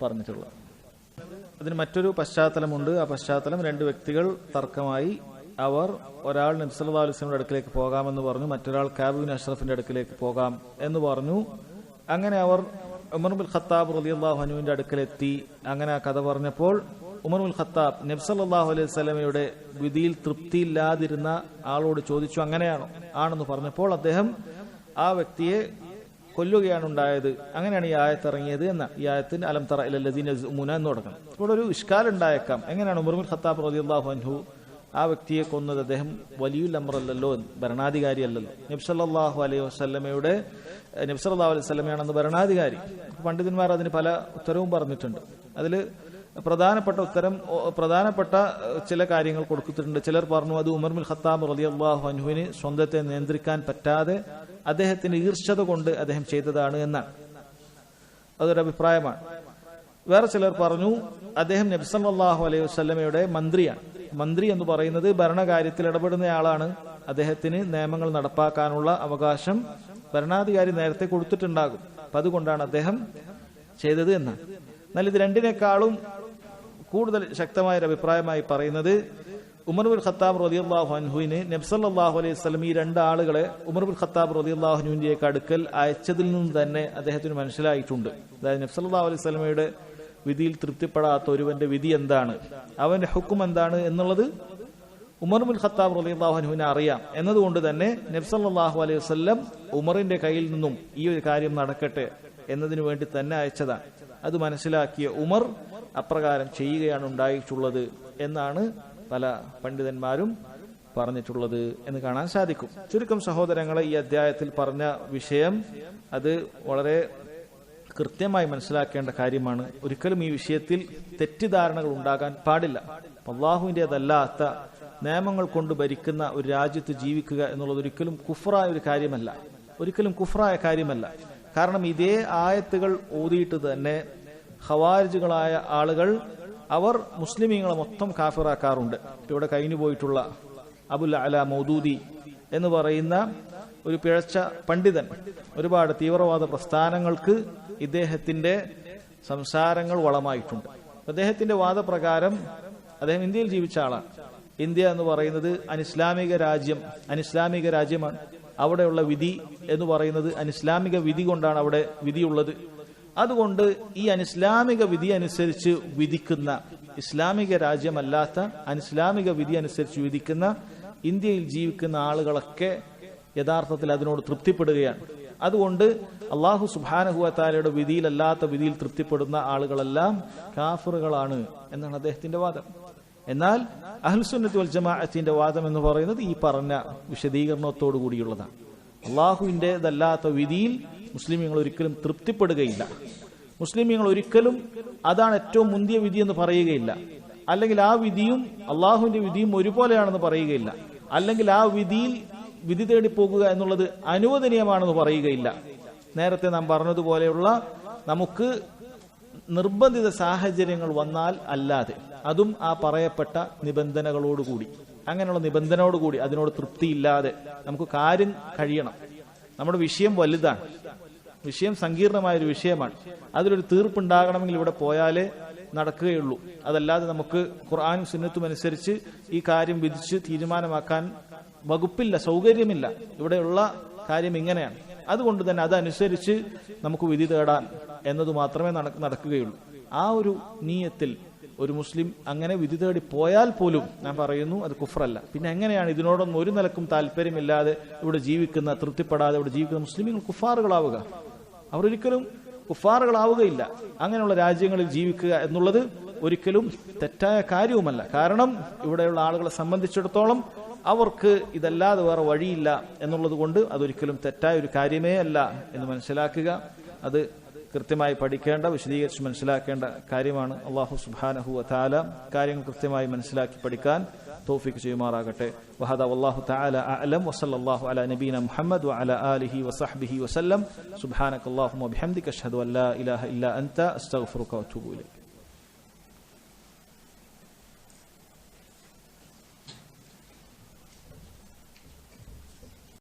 പറഞ്ഞിട്ടുള്ളത്. അതിന് മറ്റൊരു പശ്ചാത്തലമുണ്ട്. ആ പശ്ചാത്തലം രണ്ട് വ്യക്തികൾ തർക്കമായി. അവർ ഒരാൾ നബി സല്ലല്ലാഹു അലൈഹി വസല്ലമയുടെ അടുക്കലേക്ക് പോകാമെന്ന് പറഞ്ഞു, മറ്റൊരാൾ കഅബ് ബിൻ അഷ്റഫിന്റെ അടുക്കലേക്ക് പോകാം എന്ന് പറഞ്ഞു. അങ്ങനെ അവർ ഉമർ ബിൻ ഖത്താബ് റളിയല്ലാഹു അൻഹുവിന്റെ അടുക്കലെത്തി. അങ്ങനെ ആ കഥ പറഞ്ഞപ്പോൾ ഉമർ ബിൻ ഖത്താബ് നബി സല്ലല്ലാഹു അലൈഹി വസല്ലമയുടെ വിധിയിൽ തൃപ്തിയില്ലാതിരുന്ന ആളോട് ചോദിച്ചു, അങ്ങനെയാണോ? ആണെന്ന് പറഞ്ഞപ്പോൾ അദ്ദേഹം ആ വ്യക്തിയെ കൊല്ലുകയാണ് ഉണ്ടായത്. അങ്ങനെയാണ് ഈ ആയത്ത് ഇറങ്ങിയത് എന്ന ഈ ആയത്തിന് അലം തറ ഇലല്ലദീന യസ്ഉമൂന എന്ന് തുടങ്ങണം. ഇവിടെ ഒരു ഇഷ്കാൽ ഉണ്ടായേക്കാം, എങ്ങനെയാണ് ഉമർ ബിൻ ഖത്താബ് റളിയല്ലാഹു അൻഹു ആ വ്യക്തിയെ കൊന്നത്? അദ്ദേഹം വലിയുൽ അംറല്ലല്ലോ, ഭരണാധികാരി അല്ലല്ലോ. നബി സല്ലല്ലാഹു അലൈഹി വസല്ലമയാണെന്ന് ഭരണാധികാരി. പണ്ഡിതന്മാർ അതിന് പല ഉത്തരവും പറഞ്ഞിട്ടുണ്ട്. അതിൽ പ്രധാനപ്പെട്ട ചില കാര്യങ്ങൾ കൊടുത്തിട്ടുണ്ട്. ചിലർ പറഞ്ഞു അത് ഉമർ ബിൻ ഖത്താബ് റളിയല്ലാഹു അൻഹുവിന് സ്വന്തത്തെ നിയന്ത്രിക്കാൻ പറ്റാതെ അദ്ദേഹത്തിന് ഈർഷ്യത കൊണ്ട് അദ്ദേഹം ചെയ്തതാണ് എന്നാണ്. അതൊരു അഭിപ്രായമാണ്. വേറെ ചിലർ പറഞ്ഞു അദ്ദേഹം നബി സല്ലല്ലാഹു അലൈഹി വസല്ലമയുടെ മന്ത്രിയാണ്. മന്ത്രി എന്ന് പറയുന്നത് ഭരണകാര്യത്തിൽ ഇടപെടുന്നയാളാണ്. അദ്ദേഹത്തിന് നിയമങ്ങൾ നടപ്പാക്കാനുള്ള അവകാശം ഭരണാധികാരി നേരത്തെ കൊടുത്തിട്ടുണ്ടാകും. അപ്പൊ അതുകൊണ്ടാണ് അദ്ദേഹം ചെയ്തത് എന്നാണ്. എന്നാൽ ഇത് രണ്ടിനേക്കാളും കൂടുതൽ ശക്തമായ ഒരു അഭിപ്രായമായി പറയുന്നത് ഉമർ ബിൻ ഖത്താബ് റളിയല്ലാഹു അൻഹുവിന് നബി സല്ലല്ലാഹു അലൈഹി വസല്ലം ഈ രണ്ടാളുകളെ ഉമർ ബിൻ ഖത്താബ് റളിയല്ലാഹു അൻഹുവിന്റെ അടുക്കൽ അയച്ചതിൽ നിന്ന് തന്നെ അദ്ദേഹത്തിന് മനസ്സിലായിട്ടുണ്ട്. അതായത് നബി സല്ലല്ലാഹു അലൈഹി വസല്ലമയുടെ വിധിയിൽ തൃപ്തിപ്പെടാത്ത ഒരുവന്റെ വിധി എന്താണ്, അവന്റെ ഹുക്കം എന്താണ് എന്നുള്ളത് ഉമർ ബിൻ ഖത്താബ് റളിയല്ലാഹു അൻഹുവിനെ അറിയാം. എന്നതുകൊണ്ട് തന്നെ നബി സല്ലല്ലാഹു അലൈഹി വസല്ലം ഉമറിന്റെ കയ്യിൽ നിന്നും ഈ ഒരു കാര്യം നടക്കട്ടെ എന്നതിനു വേണ്ടി തന്നെ അയച്ചതാണ്. അത് മനസ്സിലാക്കിയ ഉമർ അപ്രകാരം ചെയ്യുകയാണ് ഉണ്ടായിട്ടുള്ളത് എന്നാണ് പല പണ്ഡിതന്മാരും പറഞ്ഞിട്ടുള്ളത് എന്ന് കാണാൻ സാധിക്കും. ചുരുക്കം സഹോദരങ്ങളെ, ഈ അധ്യായത്തിൽ പറഞ്ഞ വിഷയം അത് വളരെ കൃത്യമായി മനസ്സിലാക്കേണ്ട കാര്യമാണ്. ഒരിക്കലും ഈ വിഷയത്തിൽ തെറ്റിദ്ധാരണകൾ ഉണ്ടാകാൻ പാടില്ല. അല്ലാഹുവിൻ്റെതല്ലാത്ത നിയമങ്ങൾ കൊണ്ട് ഭരിക്കുന്ന ഒരു രാജ്യത്ത് ജീവിക്കുക എന്നുള്ളത് ഒരിക്കലും കുഫ്റായ ഒരു കാര്യമല്ല, ഒരിക്കലും കുഫ്റായ കാര്യമല്ല. കാരണം ഇതേ ആയത്തുകൾ ഓതിയിട്ട് തന്നെ ഖവാരിജുകളായ ആളുകൾ അവർ മുസ്ലിമീങ്ങളെ മൊത്തം കാഫിറാക്കാറുണ്ട്. ഇവിടെ കഴിഞ്ഞു പോയിട്ടുള്ള അബുൽ അല മൗദൂദി എന്ന് പറയുന്ന ഒരു പിഴച്ച പണ്ഡിതൻ ഒരുപാട് തീവ്രവാദ പ്രസ്ഥാനങ്ങൾക്ക് ഇദ്ദേഹത്തിന്റെ സംസാരങ്ങൾ വളമായിട്ടുണ്ട്. അദ്ദേഹത്തിന്റെ വാദപ്രകാരം അദ്ദേഹം ഇന്ത്യയിൽ ജീവിച്ച ആളാണ്. ഇന്ത്യ എന്ന് പറയുന്നത് അനിസ്ലാമിക രാജ്യമാണ്. അവിടെയുള്ള വിധി എന്ന് പറയുന്നത് അനിസ്ലാമിക വിധി കൊണ്ടാണ് അവിടെ വിധിയുള്ളത്. അതുകൊണ്ട് ഈ അനിസ്ലാമിക വിധി അനുസരിച്ച് വിധിക്കുന്ന, ഇസ്ലാമിക രാജ്യമല്ലാത്ത അനിസ്ലാമിക വിധി അനുസരിച്ച് വിധിക്കുന്ന ഇന്ത്യയിൽ ജീവിക്കുന്ന ആളുകളൊക്കെ യഥാർത്ഥത്തിൽ അതിനോട് തൃപ്തിപ്പെടുകയാണ്. അതുകൊണ്ട് അല്ലാഹു സുബ്ഹാനഹു വ തആലയുടെ വിധിയിലല്ലാത്ത വിധിയിൽ തൃപ്തിപ്പെടുന്ന ആളുകളെല്ലാം കാഫിറുകളാണ് എന്നാണ് അദ്ദേഹത്തിന്റെ വാദം. എന്നാൽ അഹ്ലുസുന്നത്തി വൽ ജമാഅത്തിന്റെ വാദം എന്ന് പറയുന്നത് ഈ പറഞ്ഞ വിശദീകരണത്തോടു കൂടിയുള്ളതാണ്. അള്ളാഹുവിൻ്റെതല്ലാത്ത വിധിയിൽ മുസ്ലിമീങ്ങൾ ഒരിക്കലും തൃപ്തിപ്പെടുകയില്ല. മുസ്ലിമീങ്ങൾ ഒരിക്കലും അതാണ് ഏറ്റവും മുന്തിയ വിധി എന്ന് പറയുകയില്ല. അല്ലെങ്കിൽ ആ വിധിയും അള്ളാഹുവിന്റെ വിധിയും ഒരുപോലെയാണെന്ന് പറയുകയില്ല. അല്ലെങ്കിൽ ആ വിധിയിൽ വിധി തേടി പോകുക എന്നുള്ളത് അനുവദനീയമാണെന്ന് പറയുകയില്ല. നേരത്തെ നാം പറഞ്ഞതുപോലെയുള്ള നമുക്ക് നിർബന്ധിത സാഹചര്യങ്ങൾ വന്നാൽ അല്ലാതെ, അതും ആ പറയപ്പെട്ട നിബന്ധനകളോടുകൂടി, അങ്ങനെയുള്ള നിബന്ധനയോടുകൂടി അതിനോട് തൃപ്തിയില്ലാതെ നമുക്ക് കാര്യം കഴിയണം. നമ്മുടെ വിഷയം വലുതാണ്, വിഷയം സങ്കീർണമായൊരു വിഷയമാണ്. അതിലൊരു തീർപ്പുണ്ടാകണമെങ്കിൽ ഇവിടെ പോയാലേ നടക്കുകയുള്ളൂ. അതല്ലാതെ നമുക്ക് ഖുർആനും സുന്നത്തും അനുസരിച്ച് ഈ കാര്യം വിധിച്ച് തീരുമാനമാക്കാൻ വകുപ്പില്ല, സൗകര്യമില്ല. ഇവിടെയുള്ള കാര്യം ഇങ്ങനെയാണ്. അതുകൊണ്ട് തന്നെ അതനുസരിച്ച് നമുക്ക് വിധി തേടാൻ എന്നത് മാത്രമേ നടക്കുകയുള്ളൂ. ആ ഒരു നീയത്തിൽ ഒരു മുസ്ലിം അങ്ങനെ വിധി തേടി പോയാൽ പോലും ഞാൻ പറയുന്നു അത് കുഫ്റല്ല. പിന്നെ എങ്ങനെയാണ് ഇതിനോടൊന്നും ഒരു നിലക്കും താല്പര്യമില്ലാതെ ഇവിടെ ജീവിക്കുന്ന, തൃപ്തിപ്പെടാതെ ഇവിടെ ജീവിക്കുന്ന മുസ്ലിമീങ്ങൾ കുഫാറുകളാവുക? അവർ ഒരിക്കലും കുഫാറുകളാവുകയില്ല. അങ്ങനെയുള്ള രാജ്യങ്ങളിൽ ജീവിക്കുക എന്നുള്ളത് ഒരിക്കലും തെറ്റായ കാര്യവുമല്ല. കാരണം ഇവിടെയുള്ള ആളുകളെ സംബന്ധിച്ചിടത്തോളം അവർക്ക് ഇതല്ലാതെ വേറെ വഴിയില്ല എന്നുള്ളത് കൊണ്ട് അതൊരിക്കലും തെറ്റായ ഒരു കാര്യമേ അല്ല എന്ന് മനസ്സിലാക്കുക. അത് കൃത്യമായി പഠിക്കേണ്ട, വിശദീകരിച്ച് മനസ്സിലാക്കേണ്ട കാര്യമാണ്. അല്ലാഹു സുബ്ഹാനഹു വ തആല കാര്യങ്ങൾ കൃത്യമായി മനസ്സിലാക്കി പഠിക്കാൻ തൗഫീഖ് ചെയ്യുമാറാകട്ടെ. വഹദാ വല്ലാഹു തആല അഅലം വസല്ലല്ലാഹു അലാ നബീന മുഹമ്മദ് വഅലാ ആലിഹി വസഹ്ബിഹി വസല്ലം. സുബ്ഹാനകല്ലാഹുമ്മ വബിഹംദിക അഷ്ഹദു അൻ ലാ ഇലാഹ ഇല്ലാ അൻത അസ്തഗ്ഫിറുക വഅതൂബു ഇലൈക്.